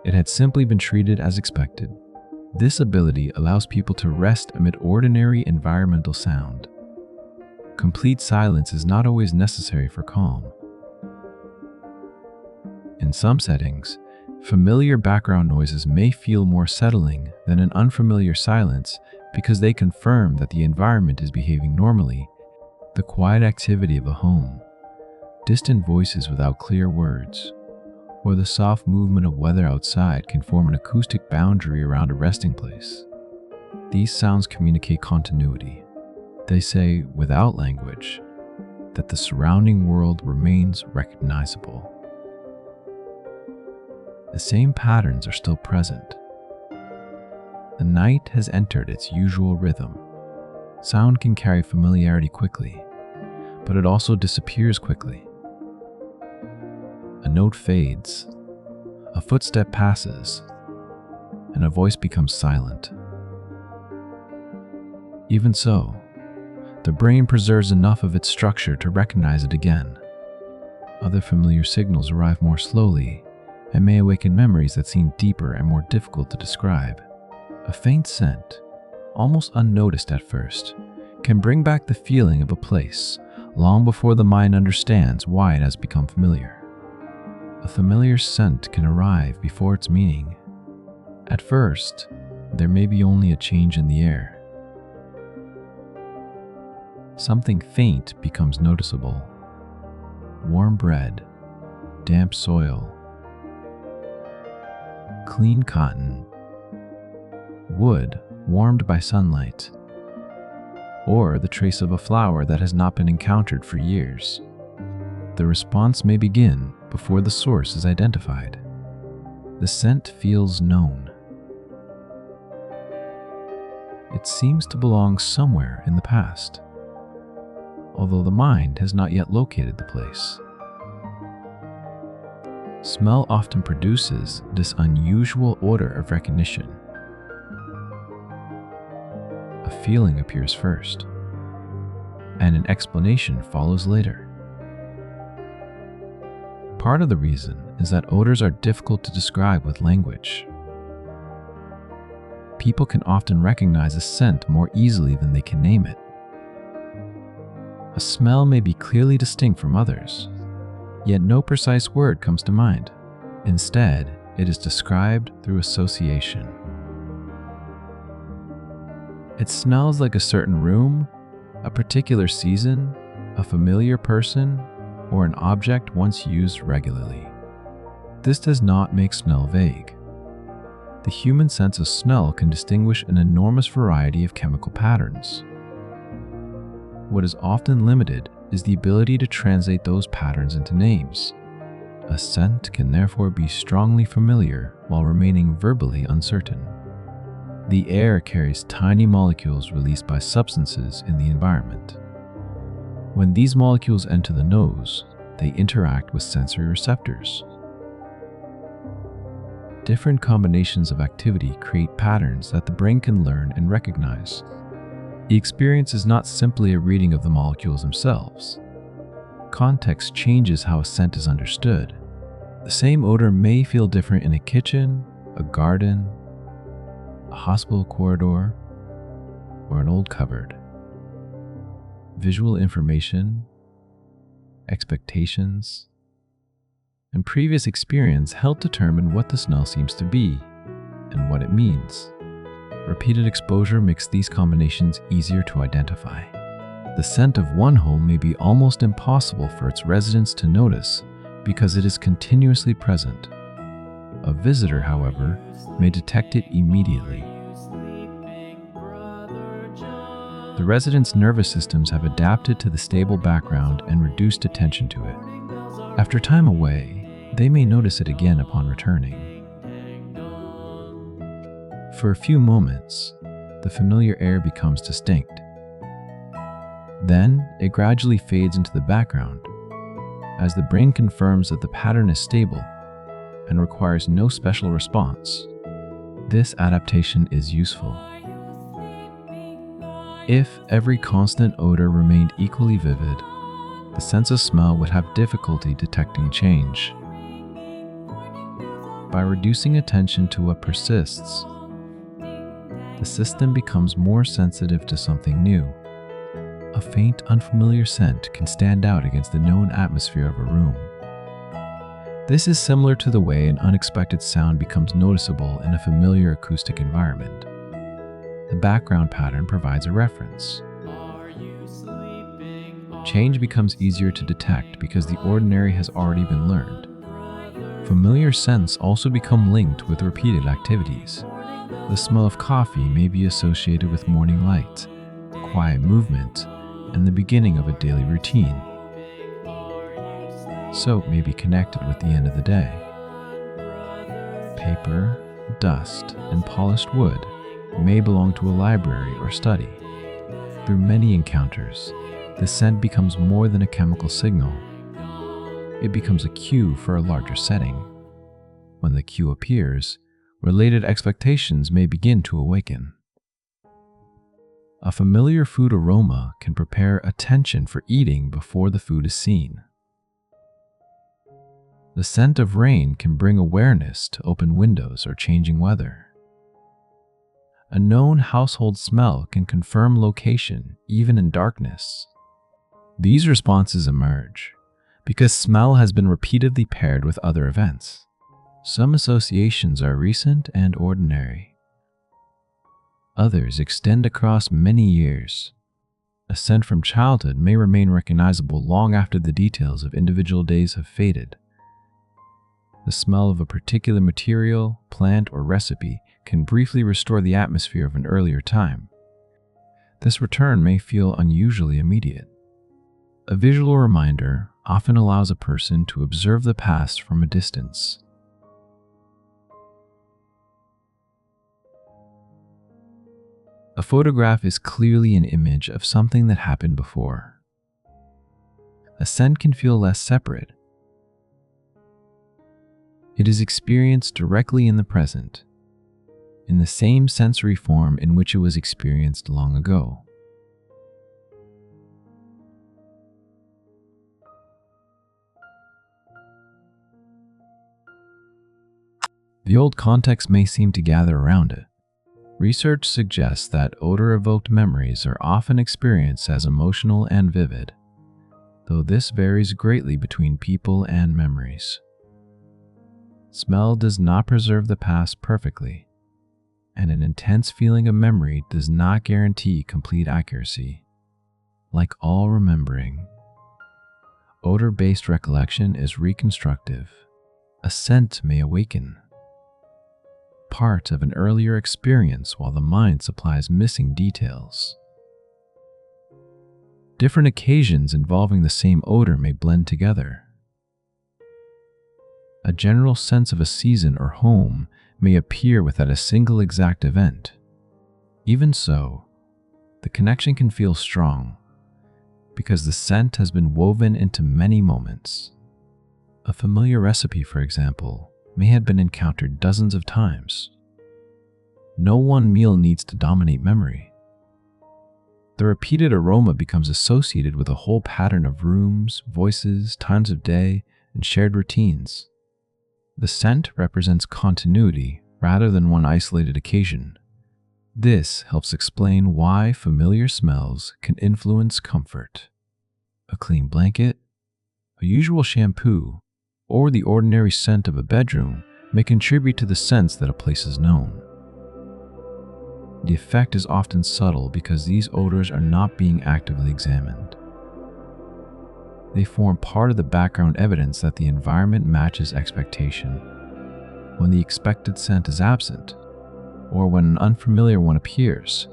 It had simply been treated as expected. This ability allows people to rest amid ordinary environmental sound. Complete silence is not always necessary for calm. In some settings, Familiar background noises may feel more settling than an unfamiliar silence because they confirm that the environment is behaving normally. The quiet activity of a home, distant voices without clear words, or the soft movement of weather outside can form an acoustic boundary around a resting place. These sounds communicate continuity. They say, without language, that the surrounding world remains recognizable. The same patterns are still present. The night has entered its usual rhythm. Sound can carry familiarity quickly, but it also disappears quickly. A note fades, a footstep passes, and a voice becomes silent. Even so, the brain preserves enough of its structure to recognize it again. Other familiar signals arrive more slowly and may awaken memories that seem deeper and more difficult to describe. A faint scent, almost unnoticed at first, can bring back the feeling of a place long before the mind understands why it has become familiar. A familiar scent can arrive before its meaning. At first, there may be only a change in the air. Something faint becomes noticeable. Warm bread, damp soil, clean cotton, wood warmed by sunlight, or the trace of a flower that has not been encountered for years. The response may begin before the source is identified. The scent feels known. It seems to belong somewhere in the past, although the mind has not yet located the place. Smell often produces this unusual order of recognition. A feeling appears first, and an explanation follows later. Part of the reason is that odors are difficult to describe with language. People can often recognize a scent more easily than they can name it. A smell may be clearly distinct from others, yet no precise word comes to mind. Instead, it is described through association. It smells like a certain room, a particular season, a familiar person, or an object once used regularly. This does not make smell vague. The human sense of smell can distinguish an enormous variety of chemical patterns. What is often limited is the ability to translate those patterns into names. A scent can therefore be strongly familiar while remaining verbally uncertain. The air carries tiny molecules released by substances in the environment. When these molecules enter the nose, they interact with sensory receptors. Different combinations of activity create patterns that the brain can learn and recognize. The experience is not simply a reading of the molecules themselves. Context changes how a scent is understood. The same odor may feel different in a kitchen, a garden, a hospital corridor, or an old cupboard. Visual information, expectations, and previous experience help determine what the smell seems to be and what it means. Repeated exposure makes these combinations easier to identify. The scent of one home may be almost impossible for its residents to notice because it is continuously present. A visitor, however, may detect it immediately. The residents' nervous systems have adapted to the stable background and reduced attention to it. After time away, they may notice it again upon returning. For a few moments, the familiar air becomes distinct. Then, it gradually fades into the background, as the brain confirms that the pattern is stable and requires no special response. This adaptation is useful. If every constant odor remained equally vivid, the sense of smell would have difficulty detecting change. By reducing attention to what persists, the system becomes more sensitive to something new. A faint, unfamiliar scent can stand out against the known atmosphere of a room. This is similar to the way an unexpected sound becomes noticeable in a familiar acoustic environment. The background pattern provides a reference. Change becomes easier to detect because the ordinary has already been learned. Familiar scents also become linked with repeated activities. The smell of coffee may be associated with morning light, quiet movement, and the beginning of a daily routine. Soap may be connected with the end of the day. Paper, dust, and polished wood may belong to a library or study. Through many encounters, the scent becomes more than a chemical signal. It becomes a cue for a larger setting. When the cue appears, related expectations may begin to awaken. A familiar food aroma can prepare attention for eating before the food is seen. The scent of rain can bring awareness to open windows or changing weather. A known household smell can confirm location even in darkness. These responses emerge because smell has been repeatedly paired with other events. Some associations are recent and ordinary. Others extend across many years. A scent from childhood may remain recognizable long after the details of individual days have faded. The smell of a particular material, plant, or recipe can briefly restore the atmosphere of an earlier time. This return may feel unusually immediate. A visual reminder often allows a person to observe the past from a distance. A photograph is clearly an image of something that happened before. A scent can feel less separate. It is experienced directly in the present, in the same sensory form in which it was experienced long ago. The old context may seem to gather around it. Research suggests that odor-evoked memories are often experienced as emotional and vivid, though this varies greatly between people and memories. Smell does not preserve the past perfectly, and an intense feeling of memory does not guarantee complete accuracy. Like all remembering, odor-based recollection is reconstructive. A scent may awaken part of an earlier experience while the mind supplies missing details. Different occasions involving the same odor may blend together. A general sense of a season or home may appear without a single exact event. Even so, the connection can feel strong because the scent has been woven into many moments. A familiar recipe, for example, may have been encountered dozens of times. No one meal needs to dominate memory. The repeated aroma becomes associated with a whole pattern of rooms, voices, times of day, and shared routines. The scent represents continuity rather than one isolated occasion. This helps explain why familiar smells can influence comfort. A clean blanket, a usual shampoo, or the ordinary scent of a bedroom may contribute to the sense that a place is known. The effect is often subtle because these odors are not being actively examined. They form part of the background evidence that the environment matches expectation. When the expected scent is absent, or when an unfamiliar one appears,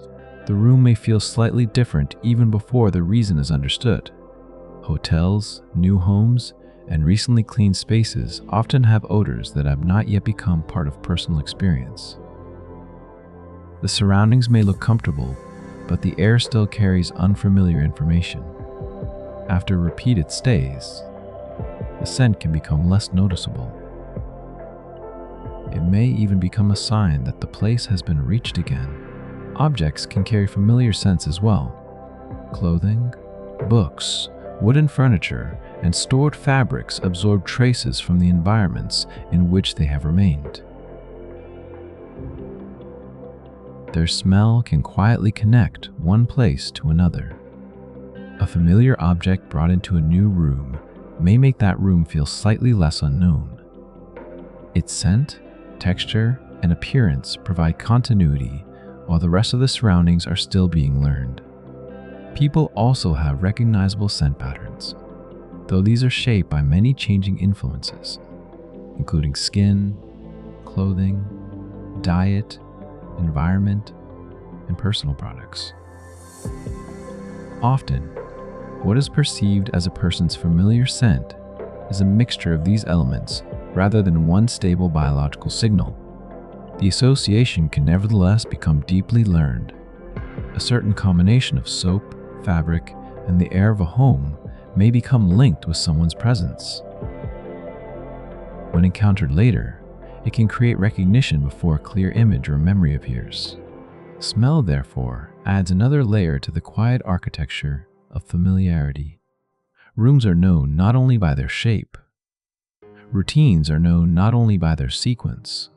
the room may feel slightly different even before the reason is understood. Hotels, new homes, and recently cleaned spaces often have odors that have not yet become part of personal experience. The surroundings may look comfortable, but the air still carries unfamiliar information. After repeated stays, the scent can become less noticeable. It may even become a sign that the place has been reached again. Objects can carry familiar scents as well. Clothing, books, wooden furniture, and stored fabrics absorb traces from the environments in which they have remained. Their smell can quietly connect one place to another. A familiar object brought into a new room may make that room feel slightly less unknown. Its scent, texture, and appearance provide continuity while the rest of the surroundings are still being learned. People also have recognizable scent patterns, though these are shaped by many changing influences, including skin, clothing, diet, environment, and personal products. Often, what is perceived as a person's familiar scent is a mixture of these elements rather than one stable biological signal. The association can nevertheless become deeply learned. A certain combination of soap, fabric, and the air of a home may become linked with someone's presence. When encountered later, it can create recognition before a clear image or memory appears. Smell, therefore, adds another layer to the quiet architecture of familiarity. Rooms are known not only by their shape. Routines are known not only by their sequence.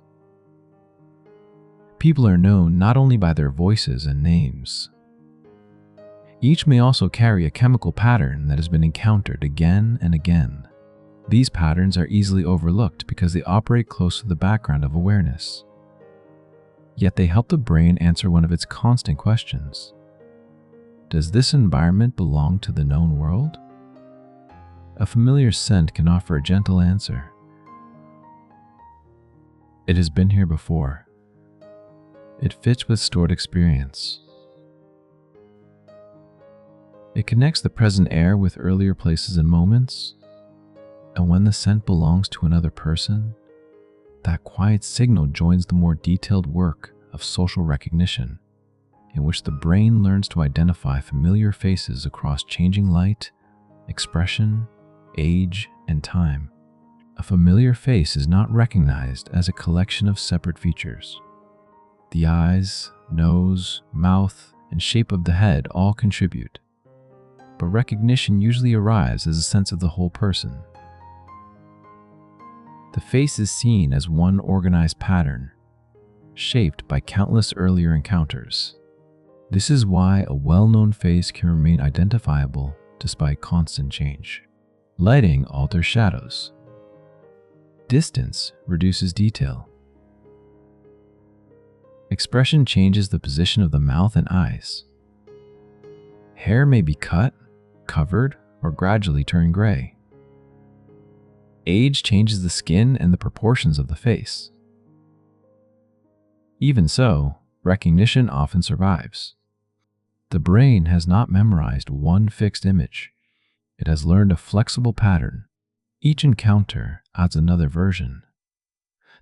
People are known not only by their voices and names. Each may also carry a chemical pattern that has been encountered again and again. These patterns are easily overlooked because they operate close to the background of awareness. Yet they help the brain answer one of its constant questions. Does this environment belong to the known world? A familiar scent can offer a gentle answer. It has been here before. It fits with stored experience. It connects the present air with earlier places and moments. And when the scent belongs to another person, that quiet signal joins the more detailed work of social recognition, in which the brain learns to identify familiar faces across changing light, expression, age, and time. A familiar face is not recognized as a collection of separate features. The eyes, nose, mouth, and shape of the head all contribute, but recognition usually arrives as a sense of the whole person. The face is seen as one organized pattern, shaped by countless earlier encounters. This is why a well-known face can remain identifiable despite constant change. Lighting alters shadows. Distance reduces detail. Expression changes the position of the mouth and eyes. Hair may be cut, covered, or gradually turn gray. Age changes the skin and the proportions of the face. Even so, recognition often survives. The brain has not memorized one fixed image. It has learned a flexible pattern. Each encounter adds another version.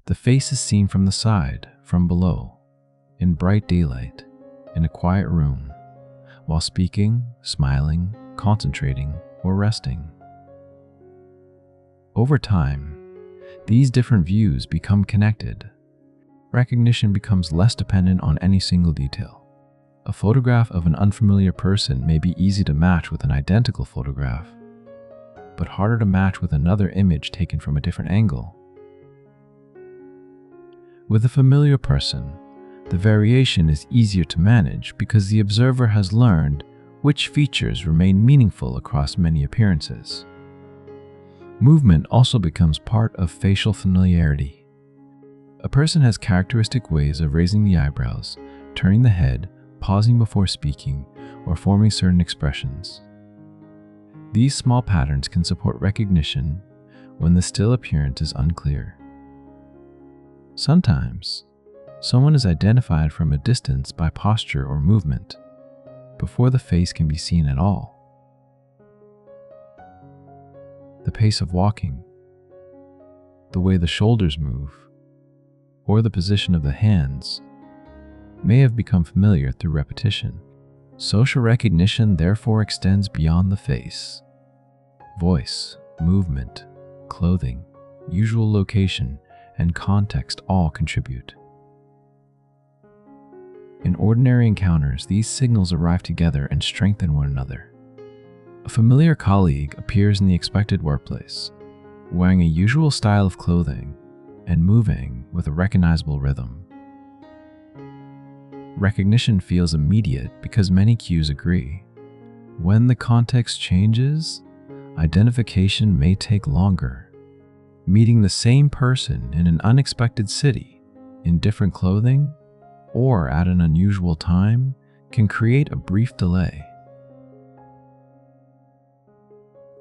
The face is seen from the side, from below, in bright daylight, in a quiet room, while speaking, smiling, concentrating, or resting. Over time, these different views become connected. Recognition becomes less dependent on any single detail. A photograph of an unfamiliar person may be easy to match with an identical photograph, but harder to match with another image taken from a different angle. With a familiar person, the variation is easier to manage because the observer has learned which features remain meaningful across many appearances. Movement also becomes part of facial familiarity. A person has characteristic ways of raising the eyebrows, turning the head, pausing before speaking, or forming certain expressions. These small patterns can support recognition when the still appearance is unclear. Sometimes, someone is identified from a distance by posture or movement, before the face can be seen at all. The pace of walking, the way the shoulders move, or the position of the hands may have become familiar through repetition. Social recognition therefore extends beyond the face. Voice, movement, clothing, usual location, and context all contribute. In ordinary encounters, these signals arrive together and strengthen one another. A familiar colleague appears in the expected workplace, wearing a usual style of clothing and moving with a recognizable rhythm. Recognition feels immediate because many cues agree. When the context changes, identification may take longer. Meeting the same person in an unexpected city, in different clothing, or at an unusual time can create a brief delay.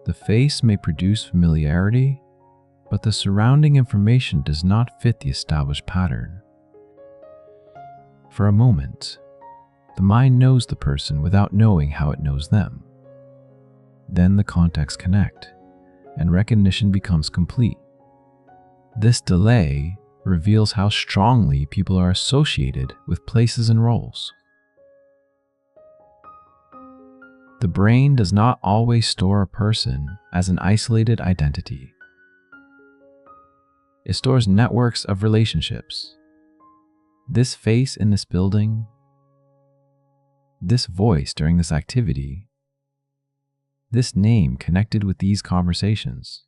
The face may produce familiarity, but the surrounding information does not fit the established pattern. For a moment, the mind knows the person without knowing how it knows them. Then the contexts connect, and recognition becomes complete. This delay reveals how strongly people are associated with places and roles. The brain does not always store a person as an isolated identity. It stores networks of relationships. This face in this building, this voice during this activity, this name connected with these conversations.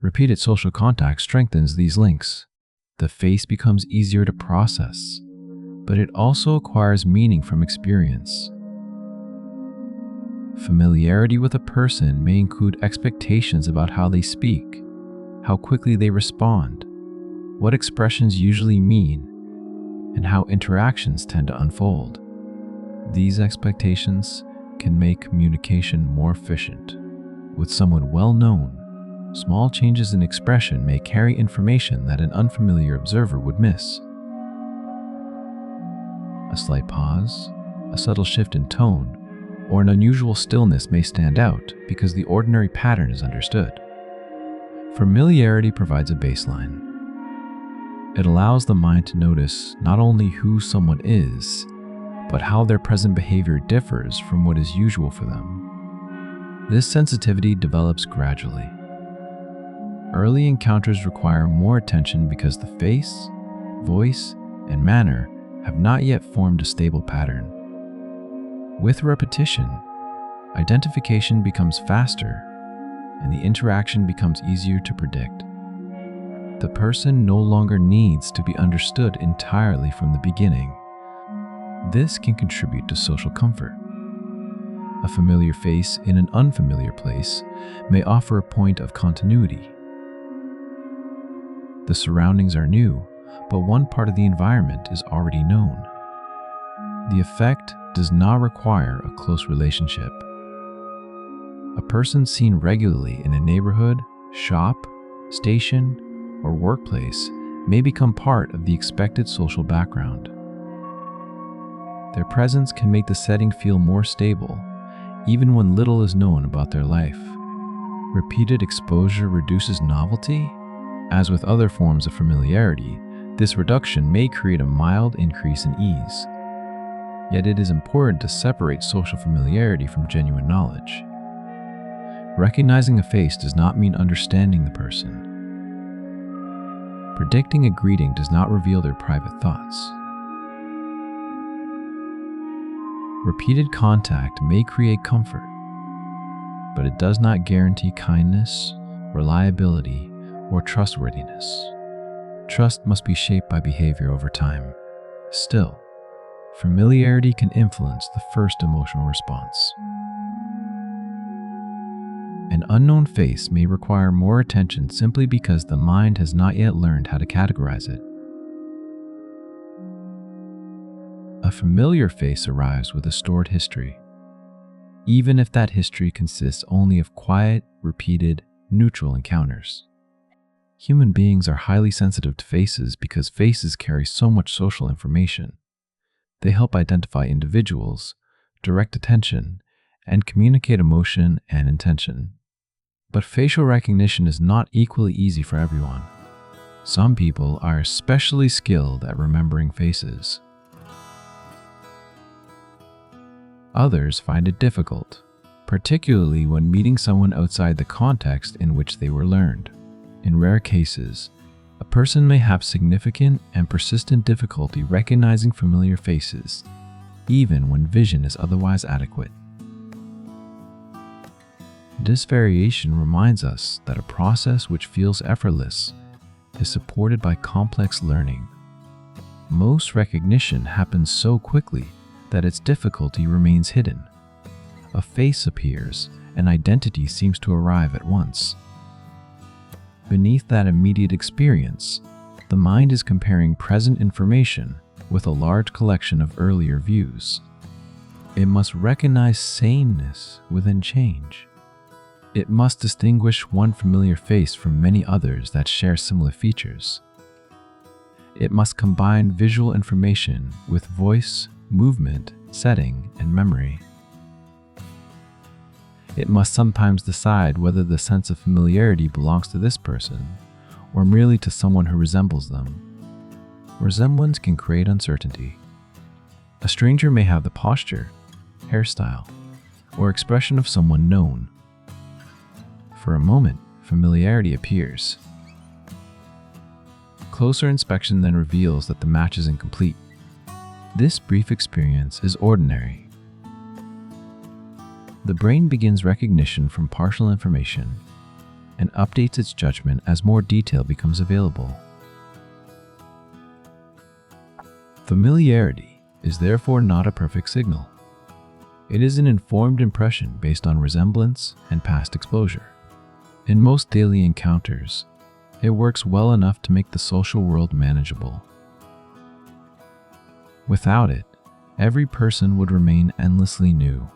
Repeated social contact strengthens these links. The face becomes easier to process, but it also acquires meaning from experience. Familiarity with a person may include expectations about how they speak, how quickly they respond, what expressions usually mean, and how interactions tend to unfold. These expectations can make communication more efficient. With someone well known, small changes in expression may carry information that an unfamiliar observer would miss. A slight pause, a subtle shift in tone, or an unusual stillness may stand out because the ordinary pattern is understood. Familiarity provides a baseline. It allows the mind to notice not only who someone is, but how their present behavior differs from what is usual for them. This sensitivity develops gradually. Early encounters require more attention because the face, voice, and manner have not yet formed a stable pattern. With repetition, identification becomes faster, and the interaction becomes easier to predict. The person no longer needs to be understood entirely from the beginning. This can contribute to social comfort. A familiar face in an unfamiliar place may offer a point of continuity. The surroundings are new, but one part of the environment is already known. The effect does not require a close relationship. A person seen regularly in a neighborhood, shop, station, or workplace may become part of the expected social background. Their presence can make the setting feel more stable, even when little is known about their life. Repeated exposure reduces novelty. As with other forms of familiarity, this reduction may create a mild increase in ease. Yet it is important to separate social familiarity from genuine knowledge. Recognizing a face does not mean understanding the person. Predicting a greeting does not reveal their private thoughts. Repeated contact may create comfort, but it does not guarantee kindness, reliability, or trustworthiness. Trust must be shaped by behavior over time. Still, familiarity can influence the first emotional response. An unknown face may require more attention simply because the mind has not yet learned how to categorize it. A familiar face arrives with a stored history, even if that history consists only of quiet, repeated, neutral encounters. Human beings are highly sensitive to faces because faces carry so much social information. They help identify individuals, direct attention, and communicate emotion and intention. But facial recognition is not equally easy for everyone. Some people are especially skilled at remembering faces. Others find it difficult, particularly when meeting someone outside the context in which they were learned. In rare cases, a person may have significant and persistent difficulty recognizing familiar faces, even when vision is otherwise adequate. This variation reminds us that a process which feels effortless is supported by complex learning. Most recognition happens so quickly that its difficulty remains hidden. A face appears, and identity seems to arrive at once. Beneath that immediate experience, the mind is comparing present information with a large collection of earlier views. It must recognize sameness within change. It must distinguish one familiar face from many others that share similar features. It must combine visual information with voice, movement, setting, and memory. It must sometimes decide whether the sense of familiarity belongs to this person or merely to someone who resembles them. Resemblance can create uncertainty. A stranger may have the posture, hairstyle, or expression of someone known. For a moment, familiarity appears. Closer inspection then reveals that the match is incomplete. This brief experience is ordinary. The brain begins recognition from partial information and updates its judgment as more detail becomes available. Familiarity is therefore not a perfect signal. It is an informed impression based on resemblance and past exposure. In most daily encounters, it works well enough to make the social world manageable. Without it, every person would remain endlessly new.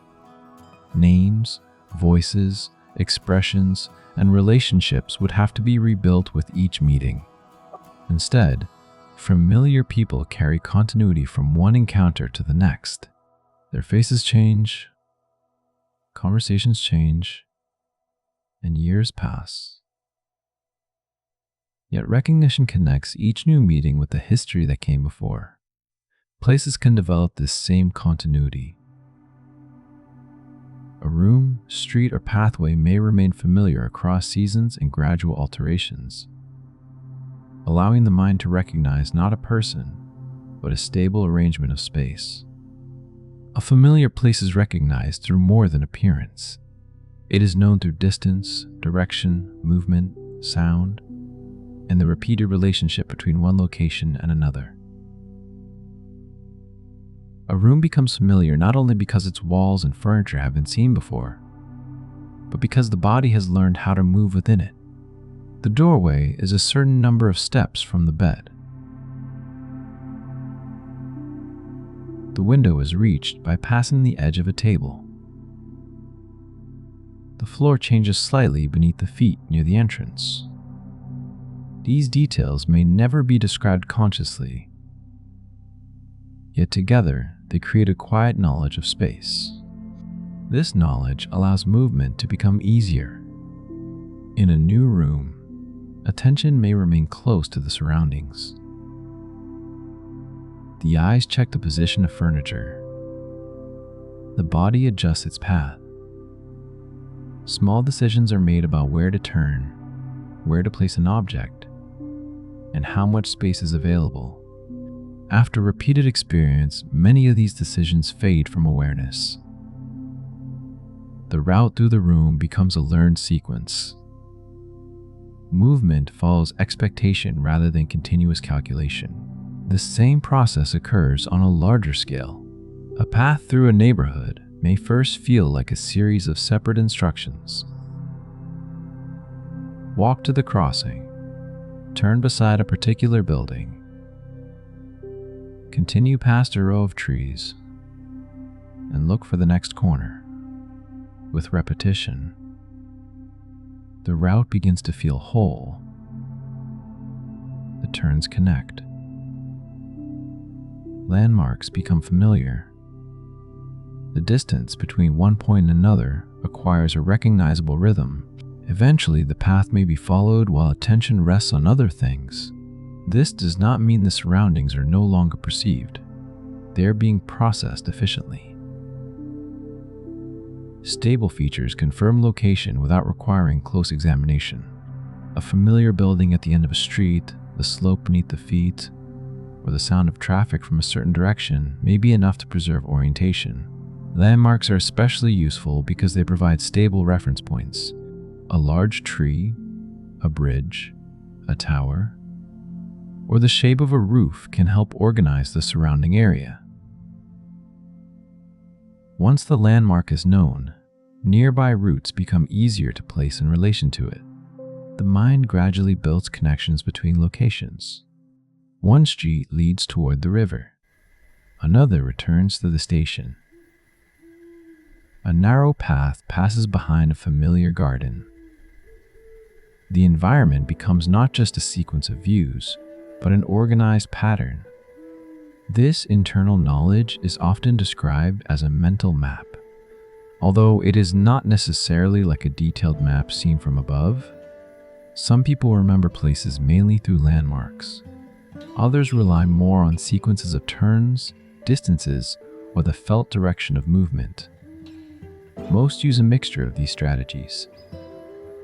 Names, voices, expressions, and relationships would have to be rebuilt with each meeting. Instead, familiar people carry continuity from one encounter to the next. Their faces change, conversations change, and years pass. Yet recognition connects each new meeting with the history that came before. Places can develop this same continuity. A room, street, or pathway may remain familiar across seasons and gradual alterations, allowing the mind to recognize not a person, but a stable arrangement of space. A familiar place is recognized through more than appearance. It is known through distance, direction, movement, sound, and the repeated relationship between one location and another. A room becomes familiar not only because its walls and furniture have been seen before, but because the body has learned how to move within it. The doorway is a certain number of steps from the bed. The window is reached by passing the edge of a table. The floor changes slightly beneath the feet near the entrance. These details may never be described consciously, yet together they create a quiet knowledge of space. This knowledge allows movement to become easier. In a new room, attention may remain close to the surroundings. The eyes check the position of furniture. The body adjusts its path. Small decisions are made about where to turn, where to place an object, and how much space is available. After repeated experience, many of these decisions fade from awareness. The route through the room becomes a learned sequence. Movement follows expectation rather than continuous calculation. The same process occurs on a larger scale. A path through a neighborhood may first feel like a series of separate instructions. Walk to the crossing, turn beside a particular building, continue past a row of trees, and look for the next corner. With repetition, the route begins to feel whole. The turns connect. Landmarks become familiar. The distance between one point and another acquires a recognizable rhythm. Eventually, the path may be followed while attention rests on other things. This does not mean the surroundings are no longer perceived. They are being processed efficiently. Stable features confirm location without requiring close examination. A familiar building at the end of a street, the slope beneath the feet, or the sound of traffic from a certain direction may be enough to preserve orientation. Landmarks are especially useful because they provide stable reference points. A large tree, a bridge, a tower, or the shape of a roof can help organize the surrounding area. Once the landmark is known, nearby routes become easier to place in relation to it. the mind gradually builds connections between locations. One street leads toward the river. Another returns to the station. A narrow path passes behind a familiar garden. The environment becomes not just a sequence of views, but an organized pattern. This internal knowledge is often described as a mental map. Although it is not necessarily like a detailed map seen from above, some people remember places mainly through landmarks. Others rely more on sequences of turns, distances, or the felt direction of movement. Most use a mixture of these strategies.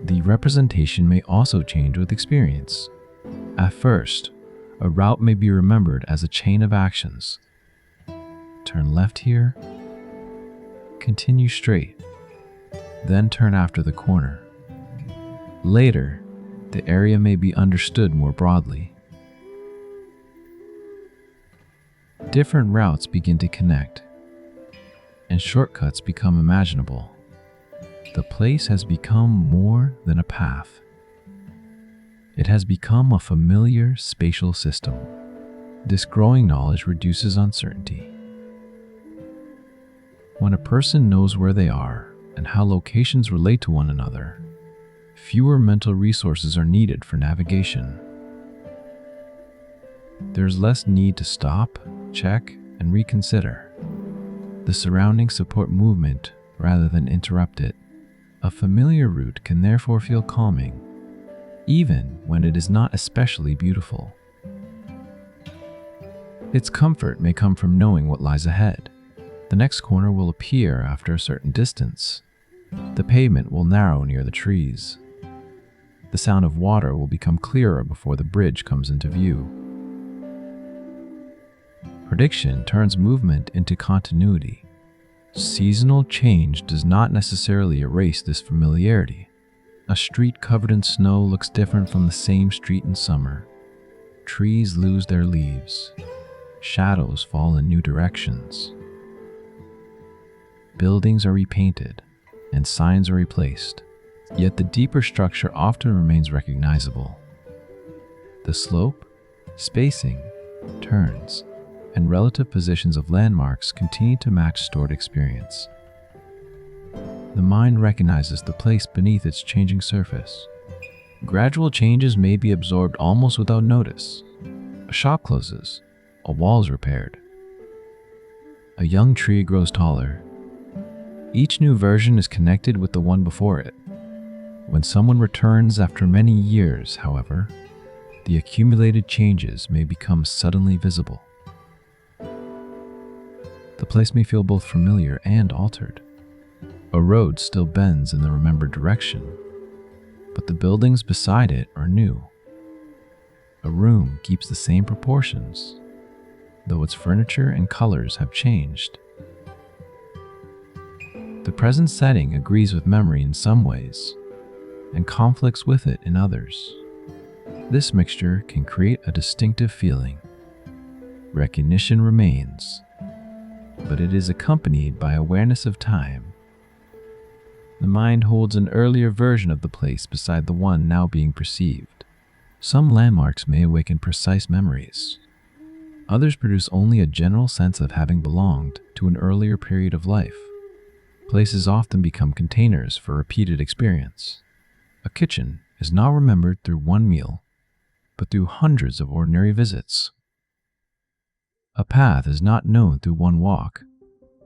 The representation may also change with experience. At first, a route may be remembered as a chain of actions. Turn left here, continue straight, then turn after the corner. Later, the area may be understood more broadly. Different routes begin to connect, and shortcuts become imaginable. The place has become more than a path. It has become a familiar spatial system. This growing knowledge reduces uncertainty. When a person knows where they are and how locations relate to one another, fewer mental resources are needed for navigation. There's less need to stop, check, and reconsider. The surroundings support movement rather than interrupt it. A familiar route can therefore feel calming, even when it is not especially beautiful. Its comfort may come from knowing what lies ahead. The next corner will appear after a certain distance. The pavement will narrow near the trees. The sound of water will become clearer before the bridge comes into view. Prediction turns movement into continuity. Seasonal change does not necessarily erase this familiarity. A street covered in snow looks different from the same street in summer. Trees lose their leaves. Shadows fall in new directions. Buildings are repainted, and signs are replaced. Yet the deeper structure often remains recognizable. The slope, spacing, turns, and relative positions of landmarks continue to match stored experience. The mind recognizes the place beneath its changing surface. Gradual changes may be absorbed almost without notice. A shop closes, a wall is repaired. A young tree grows taller. Each new version is connected with the one before it. When someone returns after many years, however, the accumulated changes may become suddenly visible. The place may feel both familiar and altered. A road still bends in the remembered direction, but the buildings beside it are new. A room keeps the same proportions, though its furniture and colors have changed. The present setting agrees with memory in some ways, and conflicts with it in others. This mixture can create a distinctive feeling. Recognition remains, but it is accompanied by awareness of time. The mind holds an earlier version of the place beside the one now being perceived. Some landmarks may awaken precise memories. Others produce only a general sense of having belonged to an earlier period of life. Places often become containers for repeated experience. A kitchen is not remembered through one meal, but through hundreds of ordinary visits. A path is not known through one walk,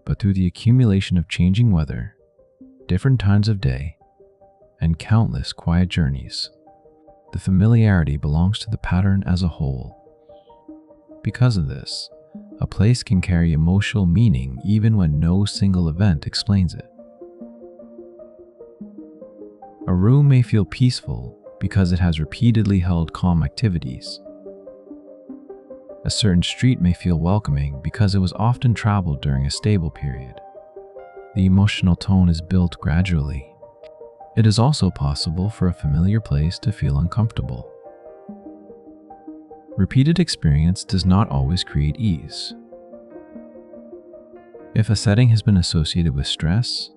but through the accumulation of changing weather, different times of day, and countless quiet journeys. The familiarity belongs to the pattern as a whole. Because of this, a place can carry emotional meaning even when no single event explains it. A room may feel peaceful because it has repeatedly held calm activities. A certain street may feel welcoming because it was often traveled during a stable period. The emotional tone is built gradually. It is also possible for a familiar place to feel uncomfortable. Repeated experience does not always create ease. If a setting has been associated with stress,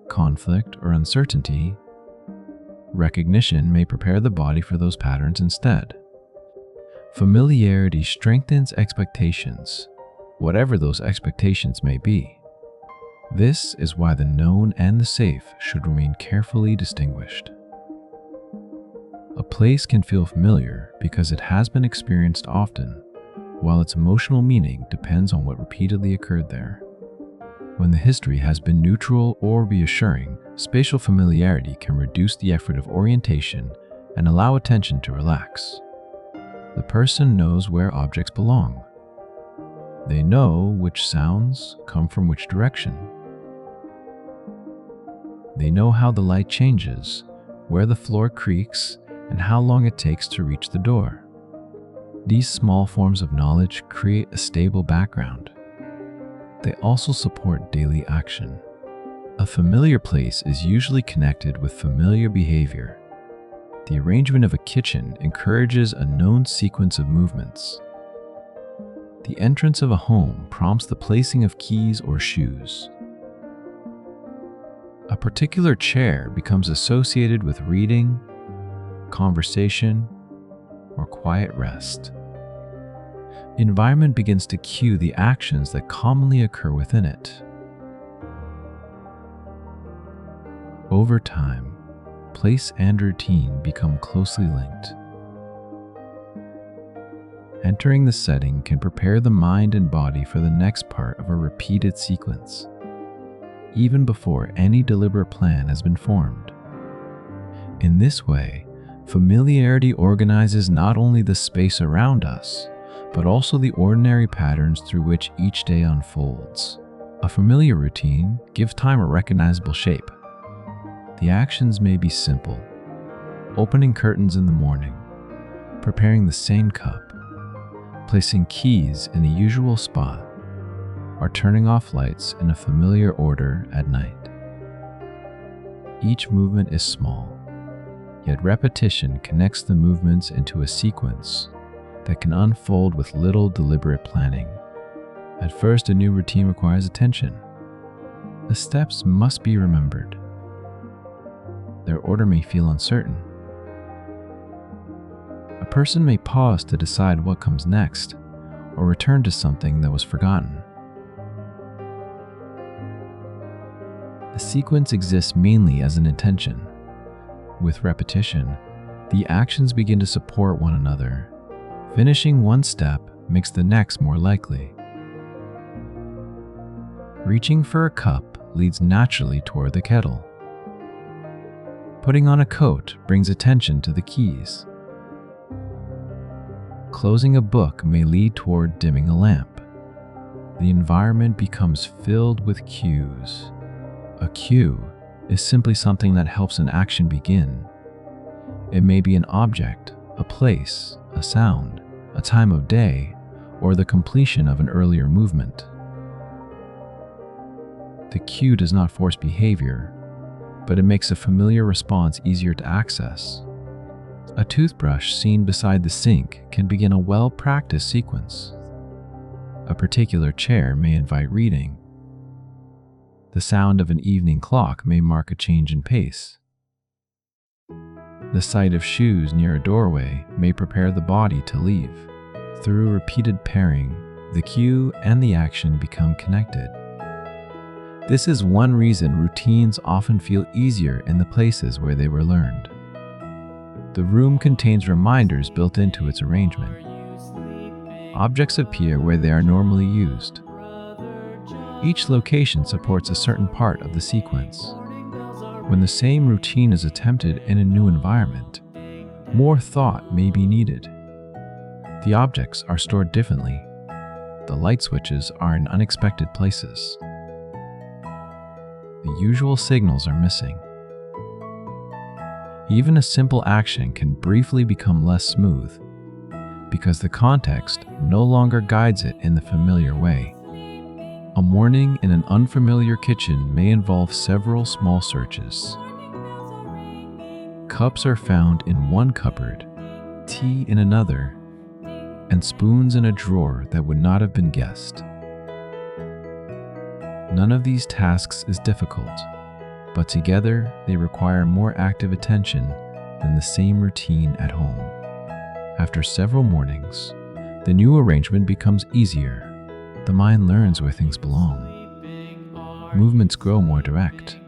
conflict, or uncertainty, Recognition may prepare the body for those patterns instead. Familiarity strengthens expectations, whatever those expectations may be. This is why the known and the safe should remain carefully distinguished. A place can feel familiar because it has been experienced often, while its emotional meaning depends on what repeatedly occurred there. When the history has been neutral or reassuring, spatial familiarity can reduce the effort of orientation and allow attention to relax. The person knows where objects belong. They know which sounds come from which direction. They know how the light changes, where the floor creaks, and how long it takes to reach the door. These small forms of knowledge create a stable background. They also support daily action. A familiar place is usually connected with familiar behavior. The arrangement of a kitchen encourages a known sequence of movements. The entrance of a home prompts the placing of keys or shoes. A particular chair becomes associated with reading, conversation, or quiet rest. Environment begins to cue the actions that commonly occur within it. Over time, place and routine become closely linked. Entering the setting can prepare the mind and body for the next part of a repeated sequence, even before any deliberate plan has been formed. In this way, familiarity organizes not only the space around us, but also the ordinary patterns through which each day unfolds. A familiar routine gives time a recognizable shape. The actions may be simple: opening curtains in the morning, preparing the same cup, placing keys in a usual spot, or turning off lights in a familiar order at night. Each movement is small, yet repetition connects the movements into a sequence that can unfold with little deliberate planning. At first, a new routine requires attention. The steps must be remembered. Their order may feel uncertain. A person may pause to decide what comes next, or return to something that was forgotten. The sequence exists mainly as an intention. With repetition, the actions begin to support one another. Finishing one step makes the next more likely. Reaching for a cup leads naturally toward the kettle. Putting on a coat brings attention to the keys. Closing a book may lead toward dimming a lamp. The environment becomes filled with cues. A cue is simply something that helps an action begin. It may be an object, a place, a sound, a time of day, or the completion of an earlier movement. The cue does not force behavior, but it makes a familiar response easier to access. A toothbrush seen beside the sink can begin a well-practiced sequence. A particular chair may invite reading. The sound of an evening clock may mark a change in pace. The sight of shoes near a doorway may prepare the body to leave. Through repeated pairing, the cue and the action become connected. This is one reason routines often feel easier in the places where they were learned. The room contains reminders built into its arrangement. Objects appear where they are normally used. Each location supports a certain part of the sequence. When the same routine is attempted in a new environment, more thought may be needed. The objects are stored differently. The light switches are in unexpected places. The usual signals are missing. Even a simple action can briefly become less smooth because the context no longer guides it in the familiar way. A morning in an unfamiliar kitchen may involve several small searches. Cups are found in one cupboard, tea in another, and spoons in a drawer that would not have been guessed. None of these tasks is difficult, but together they require more active attention than the same routine at home. After several mornings, the new arrangement becomes easier. The mind learns where things belong. Movements grow more direct.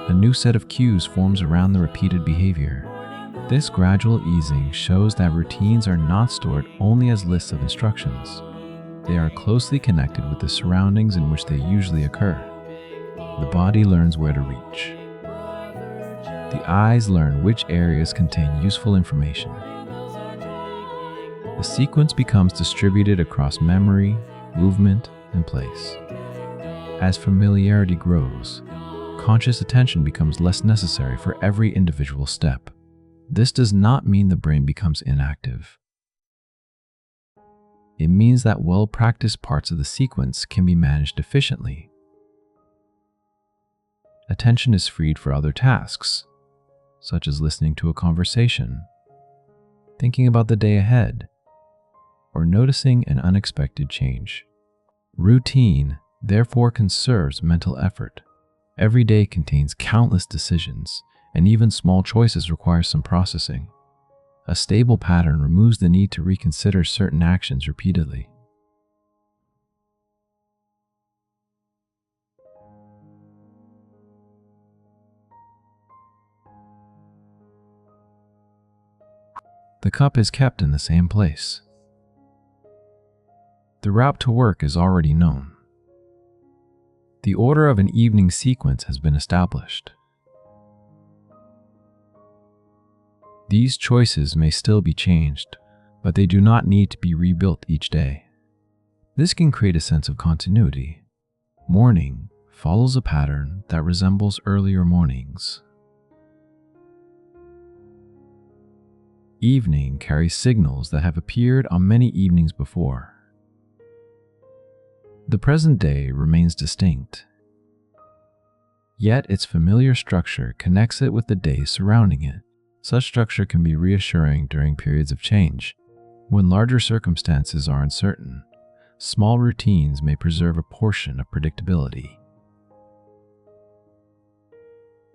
A new set of cues forms around the repeated behavior. This gradual easing shows that routines are not stored only as lists of instructions. They are closely connected with the surroundings in which they usually occur. The body learns where to reach. The eyes learn which areas contain useful information. The sequence becomes distributed across memory, movement, and place. As familiarity grows, conscious attention becomes less necessary for every individual step. This does not mean the brain becomes inactive. It means that well-practiced parts of the sequence can be managed efficiently. Attention is freed for other tasks, such as listening to a conversation, thinking about the day ahead, or noticing an unexpected change. Routine, therefore, conserves mental effort. Every day contains countless decisions, and even small choices require some processing. A stable pattern removes the need to reconsider certain actions repeatedly. The cup is kept in the same place. The route to work is already known. The order of an evening sequence has been established. These choices may still be changed, but they do not need to be rebuilt each day. This can create a sense of continuity. Morning follows a pattern that resembles earlier mornings. Evening carries signals that have appeared on many evenings before. The present day remains distinct, yet its familiar structure connects it with the days surrounding it. Such structure can be reassuring during periods of change. When larger circumstances are uncertain, small routines may preserve a portion of predictability.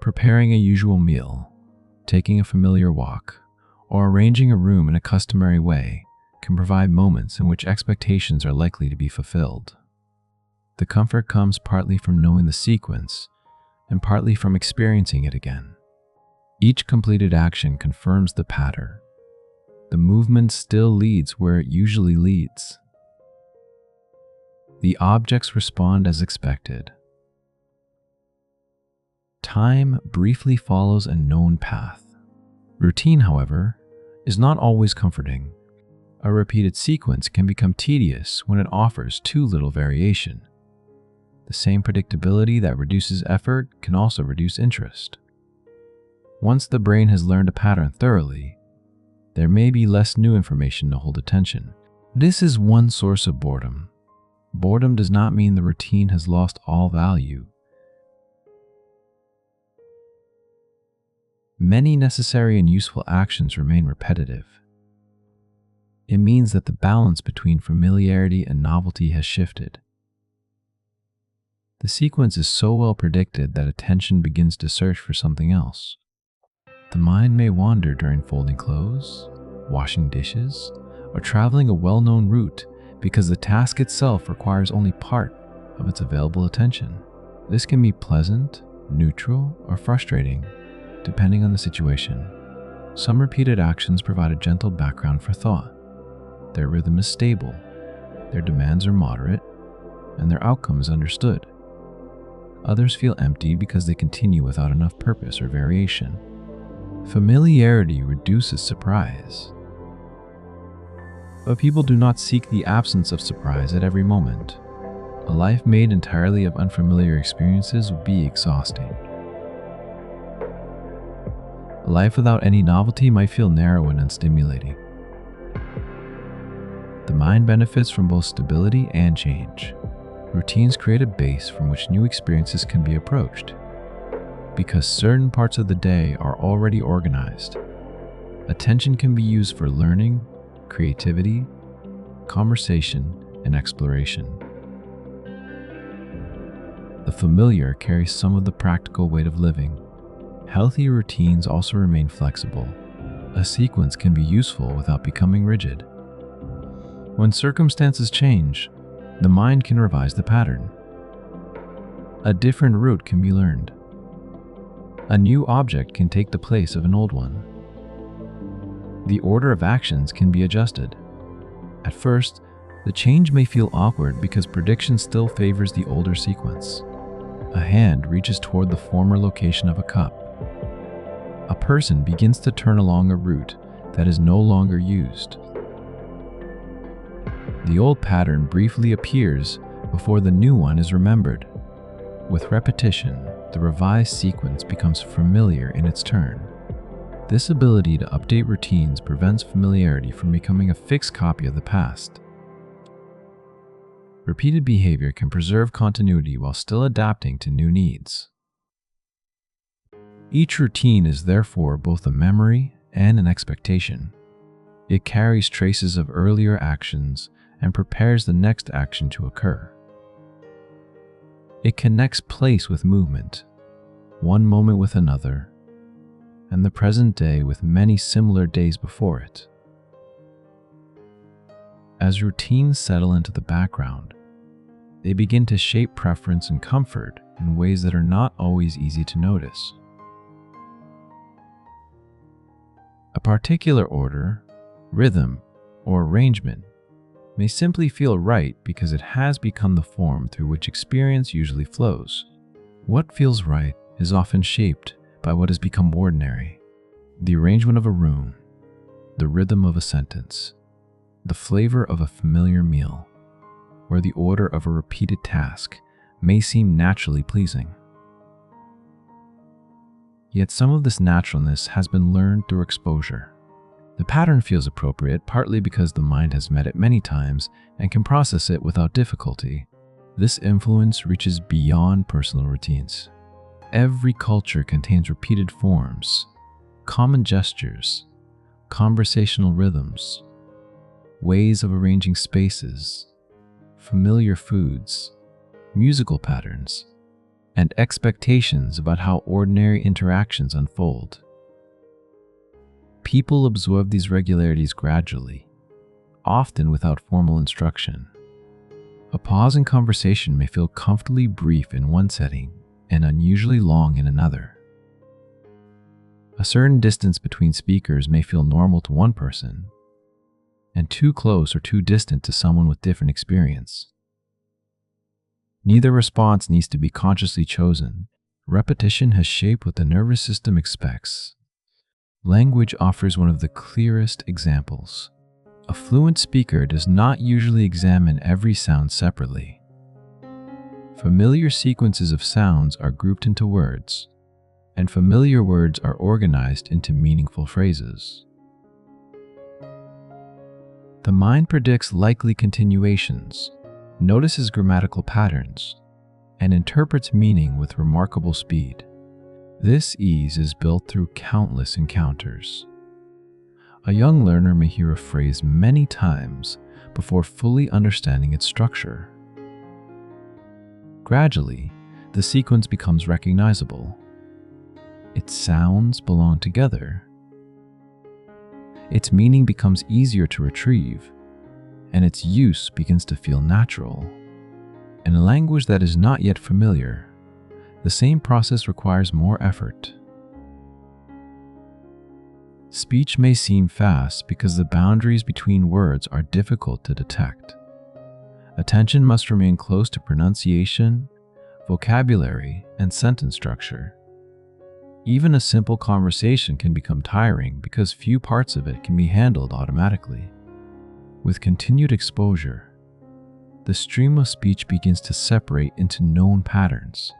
Preparing a usual meal, taking a familiar walk, or arranging a room in a customary way can provide moments in which expectations are likely to be fulfilled. The comfort comes partly from knowing the sequence and partly from experiencing it again. Each completed action confirms the pattern. The movement still leads where it usually leads. The objects respond as expected. Time briefly follows a known path. Routine, however, is not always comforting. A repeated sequence can become tedious when it offers too little variation. The same predictability that reduces effort can also reduce interest. Once the brain has learned a pattern thoroughly, there may be less new information to hold attention. This is one source of boredom. Boredom does not mean the routine has lost all value. Many necessary and useful actions remain repetitive. It means that the balance between familiarity and novelty has shifted. The sequence is so well predicted that attention begins to search for something else. The mind may wander during folding clothes, washing dishes, or traveling a well-known route because the task itself requires only part of its available attention. This can be pleasant, neutral, or frustrating, depending on the situation. Some repeated actions provide a gentle background for thought. Their rhythm is stable, their demands are moderate, and their outcome is understood. Others feel empty because they continue without enough purpose or variation. Familiarity reduces surprise. But people do not seek the absence of surprise at every moment. A life made entirely of unfamiliar experiences would be exhausting. A life without any novelty might feel narrow and unstimulating. The mind benefits from both stability and change. Routines create a base from which new experiences can be approached. Because certain parts of the day are already organized, attention can be used for learning, creativity, conversation, and exploration. The familiar carries some of the practical weight of living. Healthy routines also remain flexible. A sequence can be useful without becoming rigid. When circumstances change, the mind can revise the pattern. A different route can be learned. A new object can take the place of an old one. The order of actions can be adjusted. At first, the change may feel awkward because prediction still favors the older sequence. A hand reaches toward the former location of a cup. A person begins to turn along a route that is no longer used. The old pattern briefly appears before the new one is remembered. With repetition, the revised sequence becomes familiar in its turn. This ability to update routines prevents familiarity from becoming a fixed copy of the past. Repeated behavior can preserve continuity while still adapting to new needs. Each routine is therefore both a memory and an expectation. It carries traces of earlier actions and prepares the next action to occur. It connects place with movement, one moment with another, and the present day with many similar days before it. As routines settle into the background, they begin to shape preference and comfort in ways that are not always easy to notice. A particular order, rhythm, or arrangement may simply feel right because it has become the form through which experience usually flows. What feels right is often shaped by what has become ordinary. The arrangement of a room, the rhythm of a sentence, the flavor of a familiar meal, or the order of a repeated task may seem naturally pleasing. Yet some of this naturalness has been learned through exposure. The pattern feels appropriate partly because the mind has met it many times and can process it without difficulty. This influence reaches beyond personal routines. Every culture contains repeated forms, common gestures, conversational rhythms, ways of arranging spaces, familiar foods, musical patterns, and expectations about how ordinary interactions unfold. People absorb these regularities gradually, often without formal instruction. A pause in conversation may feel comfortably brief in one setting and unusually long in another. A certain distance between speakers may feel normal to one person, and too close or too distant to someone with different experience. Neither response needs to be consciously chosen. Repetition has shaped what the nervous system expects. Language offers one of the clearest examples. A fluent speaker does not usually examine every sound separately. Familiar sequences of sounds are grouped into words, and familiar words are organized into meaningful phrases. The mind predicts likely continuations, notices grammatical patterns, and interprets meaning with remarkable speed. This ease is built through countless encounters. A young learner may hear a phrase many times before fully understanding its structure. Gradually, the sequence becomes recognizable. Its sounds belong together. Its meaning becomes easier to retrieve, and its use begins to feel natural. In a language that is not yet familiar, the same process requires more effort. Speech may seem fast because the boundaries between words are difficult to detect. Attention must remain close to pronunciation, vocabulary, and sentence structure. Even a simple conversation can become tiring because few parts of it can be handled automatically. With continued exposure, the stream of speech begins to separate into known patterns.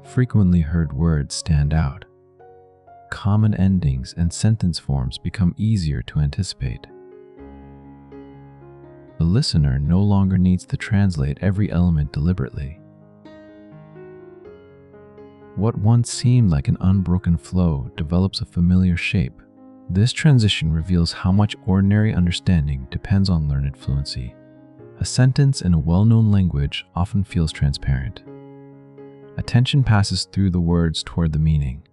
Frequently heard words stand out. Common endings and sentence forms become easier to anticipate. The listener no longer needs to translate every element deliberately. What once seemed like an unbroken flow develops a familiar shape. This transition reveals how much ordinary understanding depends on learned fluency. A sentence in a well-known language often feels transparent. attention passes through the words toward the meaning.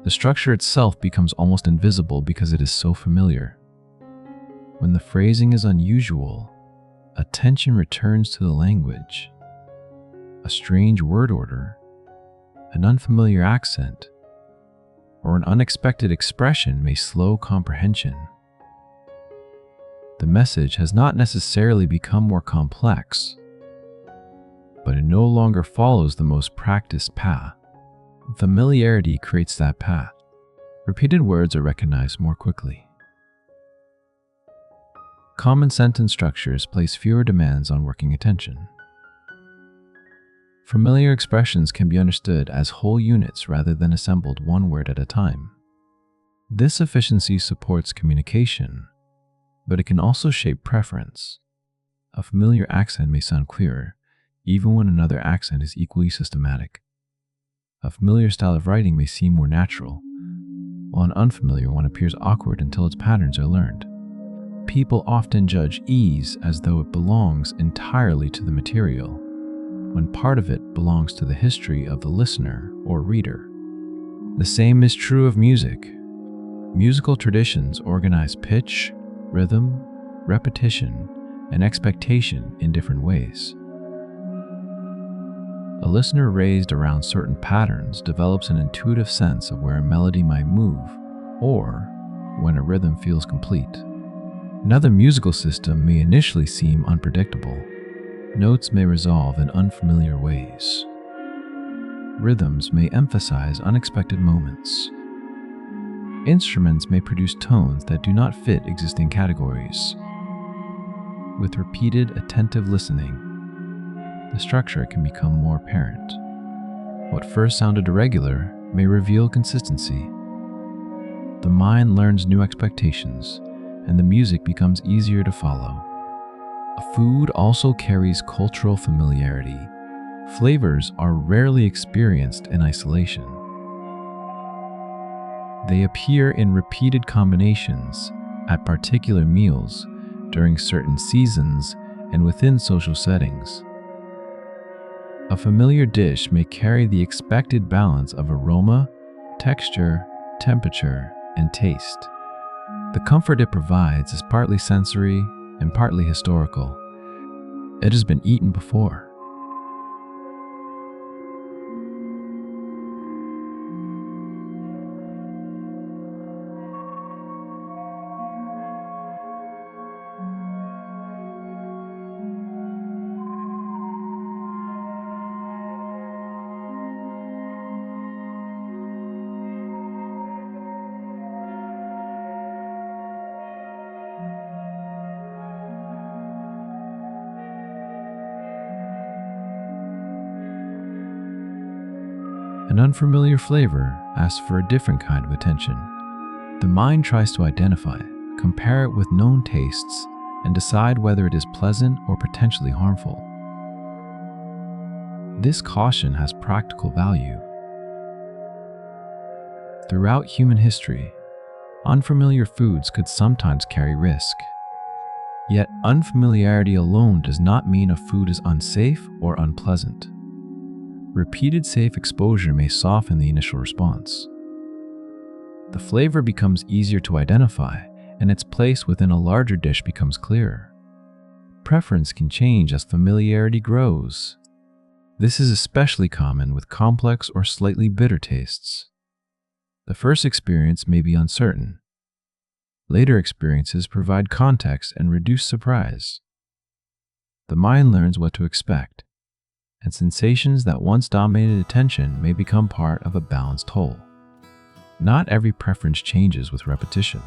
The structure itself becomes almost invisible because it is so familiar. When the phrasing is unusual, attention returns to the language. A strange word order, an unfamiliar accent, or an unexpected expression may slow comprehension. The message has not necessarily become more complex, but it no longer follows the most practiced path. Familiarity creates that path. Repeated words are recognized more quickly. Common sentence structures place fewer demands on working attention. Familiar expressions can be understood as whole units rather than assembled one word at a time. This efficiency supports communication, but it can also shape preference. A familiar accent may sound clearer, even when another accent is equally systematic. A familiar style of writing may seem more natural, while an unfamiliar one appears awkward until its patterns are learned. People often judge ease as though it belongs entirely to the material, when part of it belongs to the history of the listener or reader. The same is true of music. Musical traditions organize pitch, rhythm, repetition, and expectation in different ways. A listener raised around certain patterns develops an intuitive sense of where a melody might move, or when a rhythm feels complete. Another musical system may initially seem unpredictable. Notes may resolve in unfamiliar ways. Rhythms may emphasize unexpected moments. Instruments may produce tones that do not fit existing categories. With repeated, attentive listening, the structure can become more apparent. What first sounded irregular may reveal consistency. The mind learns new expectations, and the music becomes easier to follow. Food also carries cultural familiarity. Flavors are rarely experienced in isolation. They appear in repeated combinations at particular meals, during certain seasons, and within social settings. A familiar dish may carry the expected balance of aroma, texture, temperature, and taste. The comfort it provides is partly sensory and partly historical. It has been eaten before. An unfamiliar flavor asks for a different kind of attention. The mind tries to identify, compare it with known tastes, and decide whether it is pleasant or potentially harmful. This caution has practical value. Throughout human history, unfamiliar foods could sometimes carry risk. Yet unfamiliarity alone does not mean a food is unsafe or unpleasant. Repeated safe exposure may soften the initial response. The flavor becomes easier to identify, and its place within a larger dish becomes clearer. Preference can change as familiarity grows. This is especially common with complex or slightly bitter tastes. The first experience may be uncertain. Later experiences provide context and reduce surprise. The mind learns what to expect, and sensations that once dominated attention may become part of a balanced whole. Not every preference changes with repetition.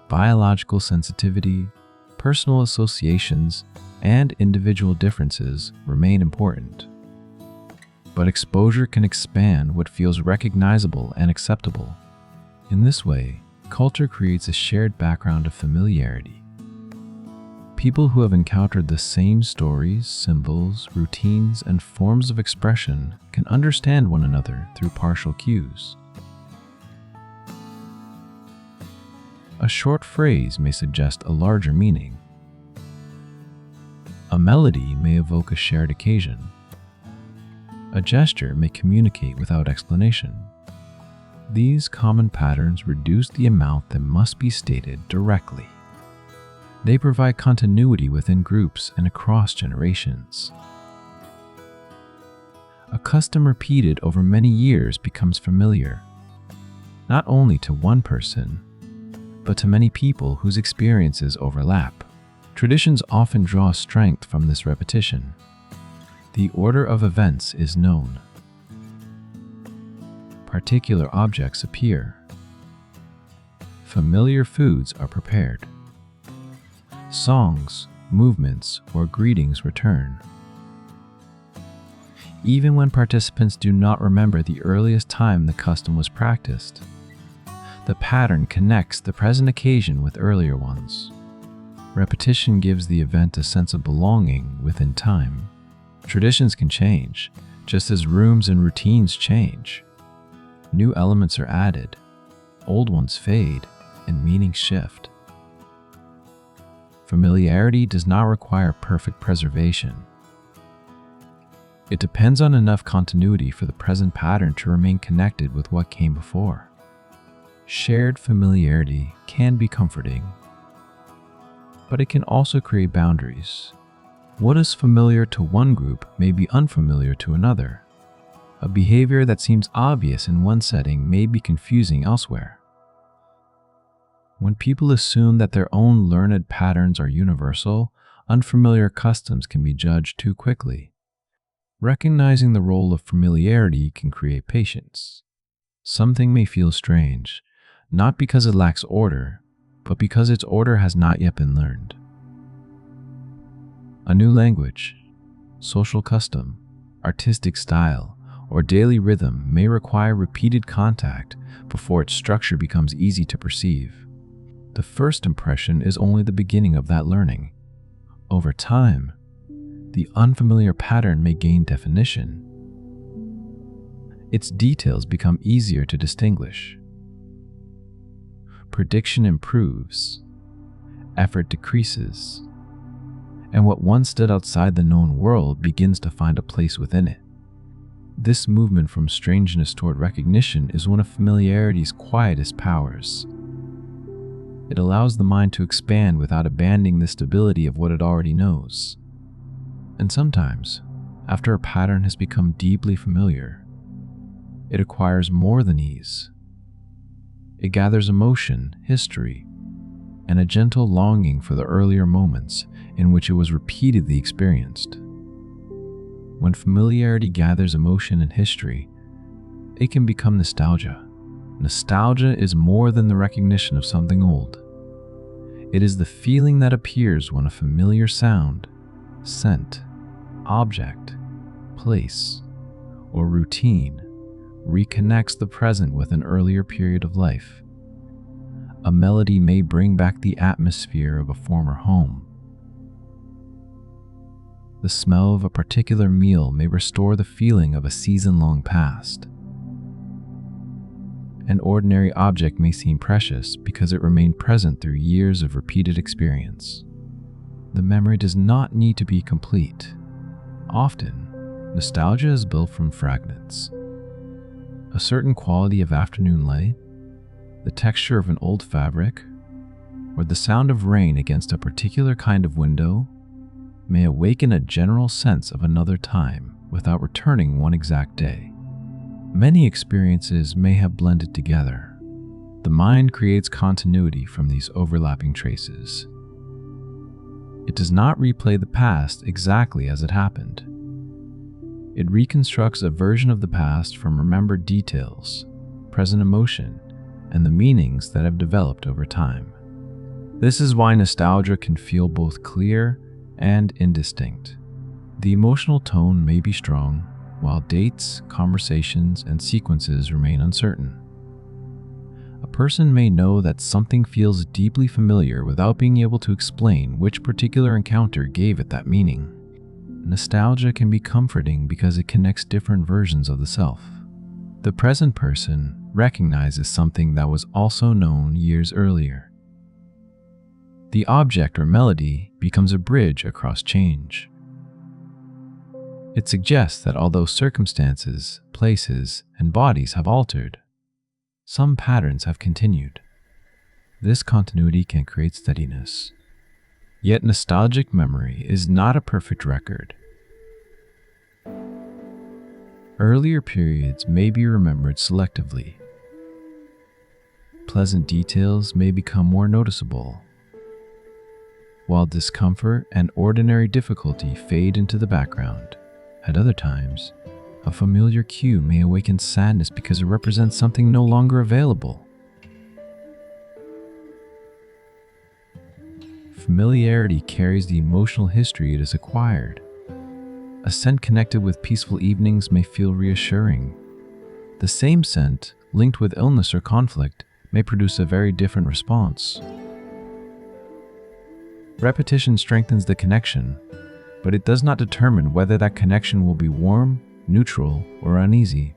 Biological sensitivity, personal associations, and individual differences remain important. But exposure can expand what feels recognizable and acceptable. In this way, culture creates a shared background of familiarity. People who have encountered the same stories, symbols, routines, and forms of expression can understand one another through partial cues. A short phrase may suggest a larger meaning. A melody may evoke a shared occasion. A gesture may communicate without explanation. These common patterns reduce the amount that must be stated directly. They provide continuity within groups and across generations. A custom repeated over many years becomes familiar, not only to one person, but to many people whose experiences overlap. Traditions often draw strength from this repetition. The order of events is known. Particular objects appear. Familiar foods are prepared. Songs, movements, or greetings return. Even when participants do not remember the earliest time the custom was practiced, the pattern connects the present occasion with earlier ones. Repetition gives the event a sense of belonging within time. Traditions can change, just as rooms and routines change. New elements are added, old ones fade, and meanings shift. Familiarity does not require perfect preservation. It depends on enough continuity for the present pattern to remain connected with what came before. Shared familiarity can be comforting, but it can also create boundaries. What is familiar to one group may be unfamiliar to another. A behavior that seems obvious in one setting may be confusing elsewhere. When people assume that their own learned patterns are universal, unfamiliar customs can be judged too quickly. Recognizing the role of familiarity can create patience. Something may feel strange, not because it lacks order, but because its order has not yet been learned. A new language, social custom, artistic style, or daily rhythm may require repeated contact before its structure becomes easy to perceive. The first impression is only the beginning of that learning. Over time, the unfamiliar pattern may gain definition. Its details become easier to distinguish. Prediction improves, effort decreases, and what once stood outside the known world begins to find a place within it. This movement from strangeness toward recognition is one of familiarity's quietest powers. It allows the mind to expand without abandoning the stability of what it already knows. And sometimes, after a pattern has become deeply familiar, it acquires more than ease. It gathers emotion, history, and a gentle longing for the earlier moments in which it was repeatedly experienced. When familiarity gathers emotion and history, it can become nostalgia. Nostalgia is more than the recognition of something old. It is the feeling that appears when a familiar sound, scent, object, place, or routine reconnects the present with an earlier period of life. A melody may bring back the atmosphere of a former home. The smell of a particular meal may restore the feeling of a season long past. An ordinary object may seem precious because it remained present through years of repeated experience. The memory does not need to be complete. Often, nostalgia is built from fragments. A certain quality of afternoon light, the texture of an old fabric, or the sound of rain against a particular kind of window may awaken a general sense of another time without returning one exact day. Many experiences may have blended together. The mind creates continuity from these overlapping traces. It does not replay the past exactly as it happened. It reconstructs a version of the past from remembered details, present emotion, and the meanings that have developed over time. This is why nostalgia can feel both clear and indistinct. The emotional tone may be strong, while dates, conversations, and sequences remain uncertain. A person may know that something feels deeply familiar without being able to explain which particular encounter gave it that meaning. Nostalgia can be comforting because it connects different versions of the self. The present person recognizes something that was also known years earlier. The object or melody becomes a bridge across change. It suggests that although circumstances, places, and bodies have altered, some patterns have continued. This continuity can create steadiness. Yet nostalgic memory is not a perfect record. Earlier periods may be remembered selectively. Pleasant details may become more noticeable, while discomfort and ordinary difficulty fade into the background. At other times, a familiar cue may awaken sadness because it represents something no longer available. Familiarity carries the emotional history it has acquired. A scent connected with peaceful evenings may feel reassuring. The same scent, linked with illness or conflict, may produce a very different response. Repetition strengthens the connection, but it does not determine whether that connection will be warm, neutral, or uneasy.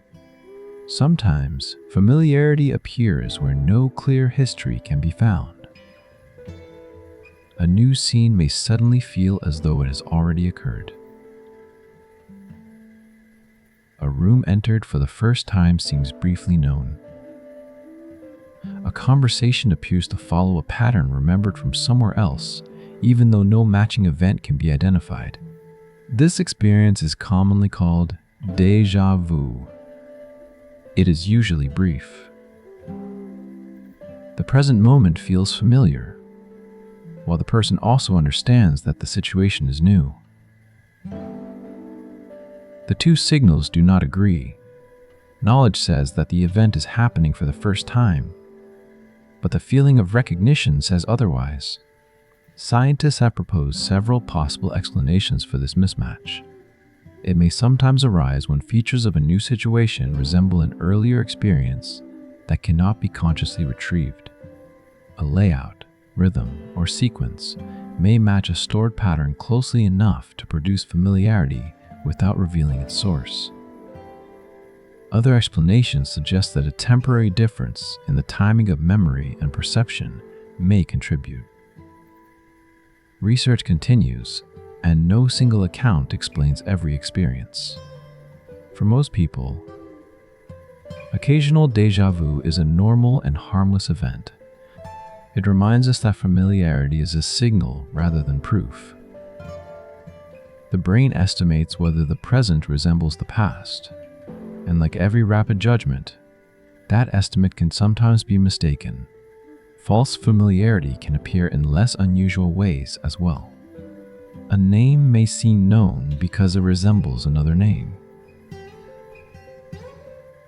Sometimes, familiarity appears where no clear history can be found. A new scene may suddenly feel as though it has already occurred. A room entered for the first time seems briefly known. A conversation appears to follow a pattern remembered from somewhere else, even though no matching event can be identified. This experience is commonly called déjà vu. It is usually brief. The present moment feels familiar, while the person also understands that the situation is new. The two signals do not agree. Knowledge says that the event is happening for the first time, but the feeling of recognition says otherwise. Scientists have proposed several possible explanations for this mismatch. It may sometimes arise when features of a new situation resemble an earlier experience that cannot be consciously retrieved. A layout, rhythm, or sequence may match a stored pattern closely enough to produce familiarity without revealing its source. Other explanations suggest that a temporary difference in the timing of memory and perception may contribute. Research continues, and no single account explains every experience. For most people, occasional déjà vu is a normal and harmless event. It reminds us that familiarity is a signal rather than proof. The brain estimates whether the present resembles the past, and like every rapid judgment, that estimate can sometimes be mistaken. False familiarity can appear in less unusual ways as well. A name may seem known because it resembles another name.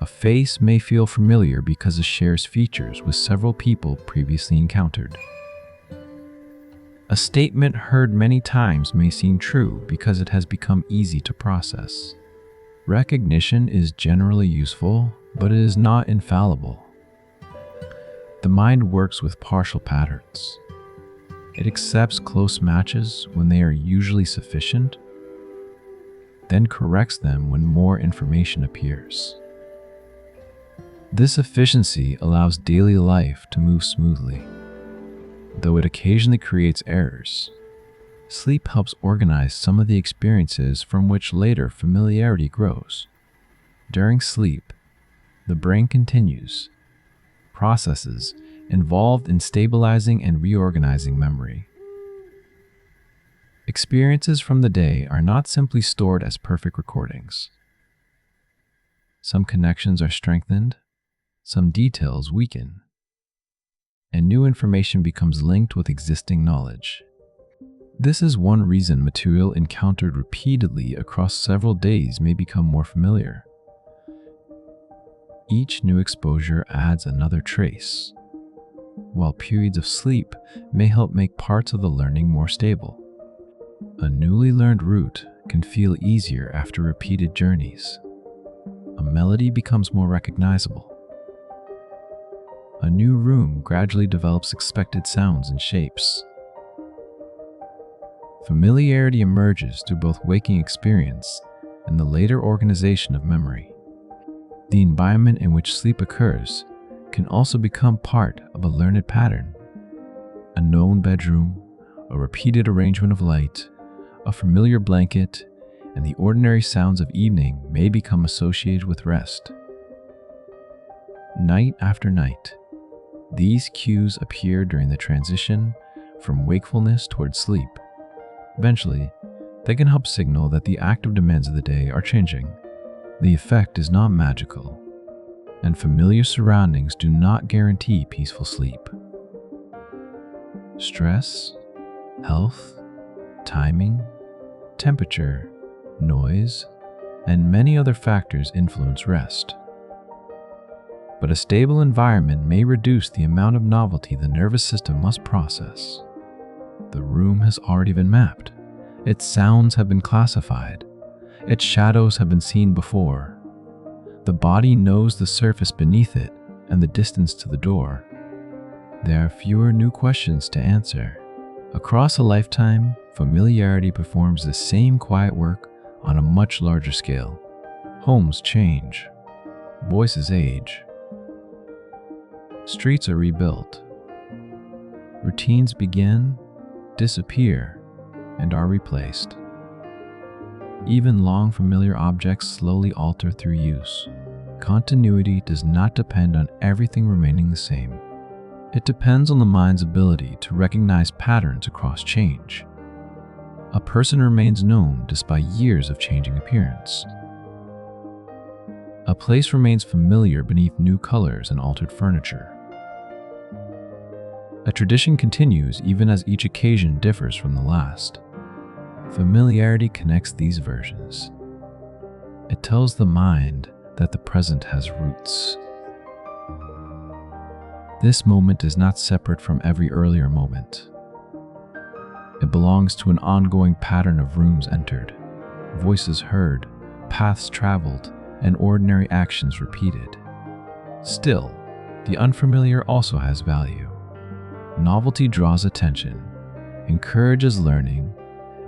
A face may feel familiar because it shares features with several people previously encountered. A statement heard many times may seem true because it has become easy to process. Recognition is generally useful, but it is not infallible. The mind works with partial patterns. It accepts close matches when they are usually sufficient, then corrects them when more information appears. This efficiency allows daily life to move smoothly, though it occasionally creates errors. Sleep helps organize some of the experiences from which later familiarity grows. During sleep, the brain continues processes involved in stabilizing and reorganizing memory. Experiences from the day are not simply stored as perfect recordings. Some connections are strengthened, some details weaken, and new information becomes linked with existing knowledge. This is one reason material encountered repeatedly across several days may become more familiar. Each new exposure adds another trace, while periods of sleep may help make parts of the learning more stable. A newly learned route can feel easier after repeated journeys. A melody becomes more recognizable. A new room gradually develops expected sounds and shapes. Familiarity emerges through both waking experience and the later organization of memory. The environment in which sleep occurs can also become part of a learned pattern. A known bedroom, a repeated arrangement of light, a familiar blanket, and the ordinary sounds of evening may become associated with rest. Night after night, these cues appear during the transition from wakefulness towards sleep. Eventually, they can help signal that the active demands of the day are changing. The effect is not magical, and familiar surroundings do not guarantee peaceful sleep. Stress, health, timing, temperature, noise, and many other factors influence rest. But a stable environment may reduce the amount of novelty the nervous system must process. The room has already been mapped. Its sounds have been classified. Its shadows have been seen before. The body knows the surface beneath it and the distance to the door. There are fewer new questions to answer. Across a lifetime, familiarity performs the same quiet work on a much larger scale. Homes change. Voices age. Streets are rebuilt. Routines begin, disappear, and are replaced. Even long familiar objects slowly alter through use. Continuity does not depend on everything remaining the same. It depends on the mind's ability to recognize patterns across change. A person remains known despite years of changing appearance. A place remains familiar beneath new colors and altered furniture. A tradition continues even as each occasion differs from the last. Familiarity connects these versions. It tells the mind that the present has roots. This moment is not separate from every earlier moment. It belongs to an ongoing pattern of rooms entered, voices heard, paths traveled, and ordinary actions repeated. Still, the unfamiliar also has value. Novelty draws attention, encourages learning,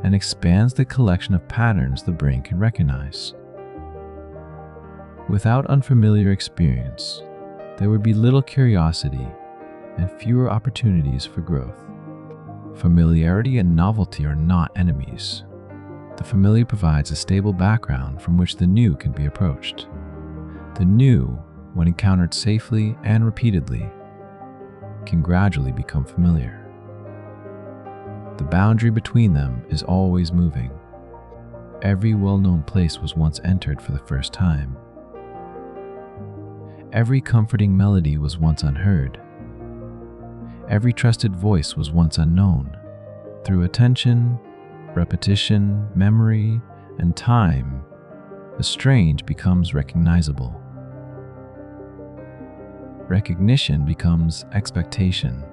and expands the collection of patterns the brain can recognize. Without unfamiliar experience, there would be little curiosity and fewer opportunities for growth. Familiarity and novelty are not enemies. The familiar provides a stable background from which the new can be approached. The new, when encountered safely and repeatedly, can gradually become familiar. The boundary between them is always moving. Every well-known place was once entered for the first time. Every comforting melody was once unheard. Every trusted voice was once unknown. Through attention, repetition, memory, and time, the strange becomes recognizable. Recognition becomes expectation.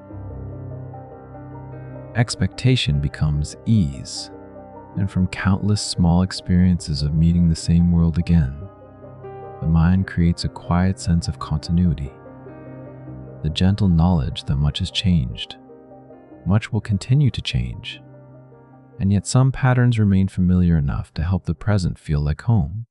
Expectation becomes ease, and from countless small experiences of meeting the same world again, the mind creates a quiet sense of continuity, the gentle knowledge that much has changed. Much will continue to change, and yet some patterns remain familiar enough to help the present feel like home.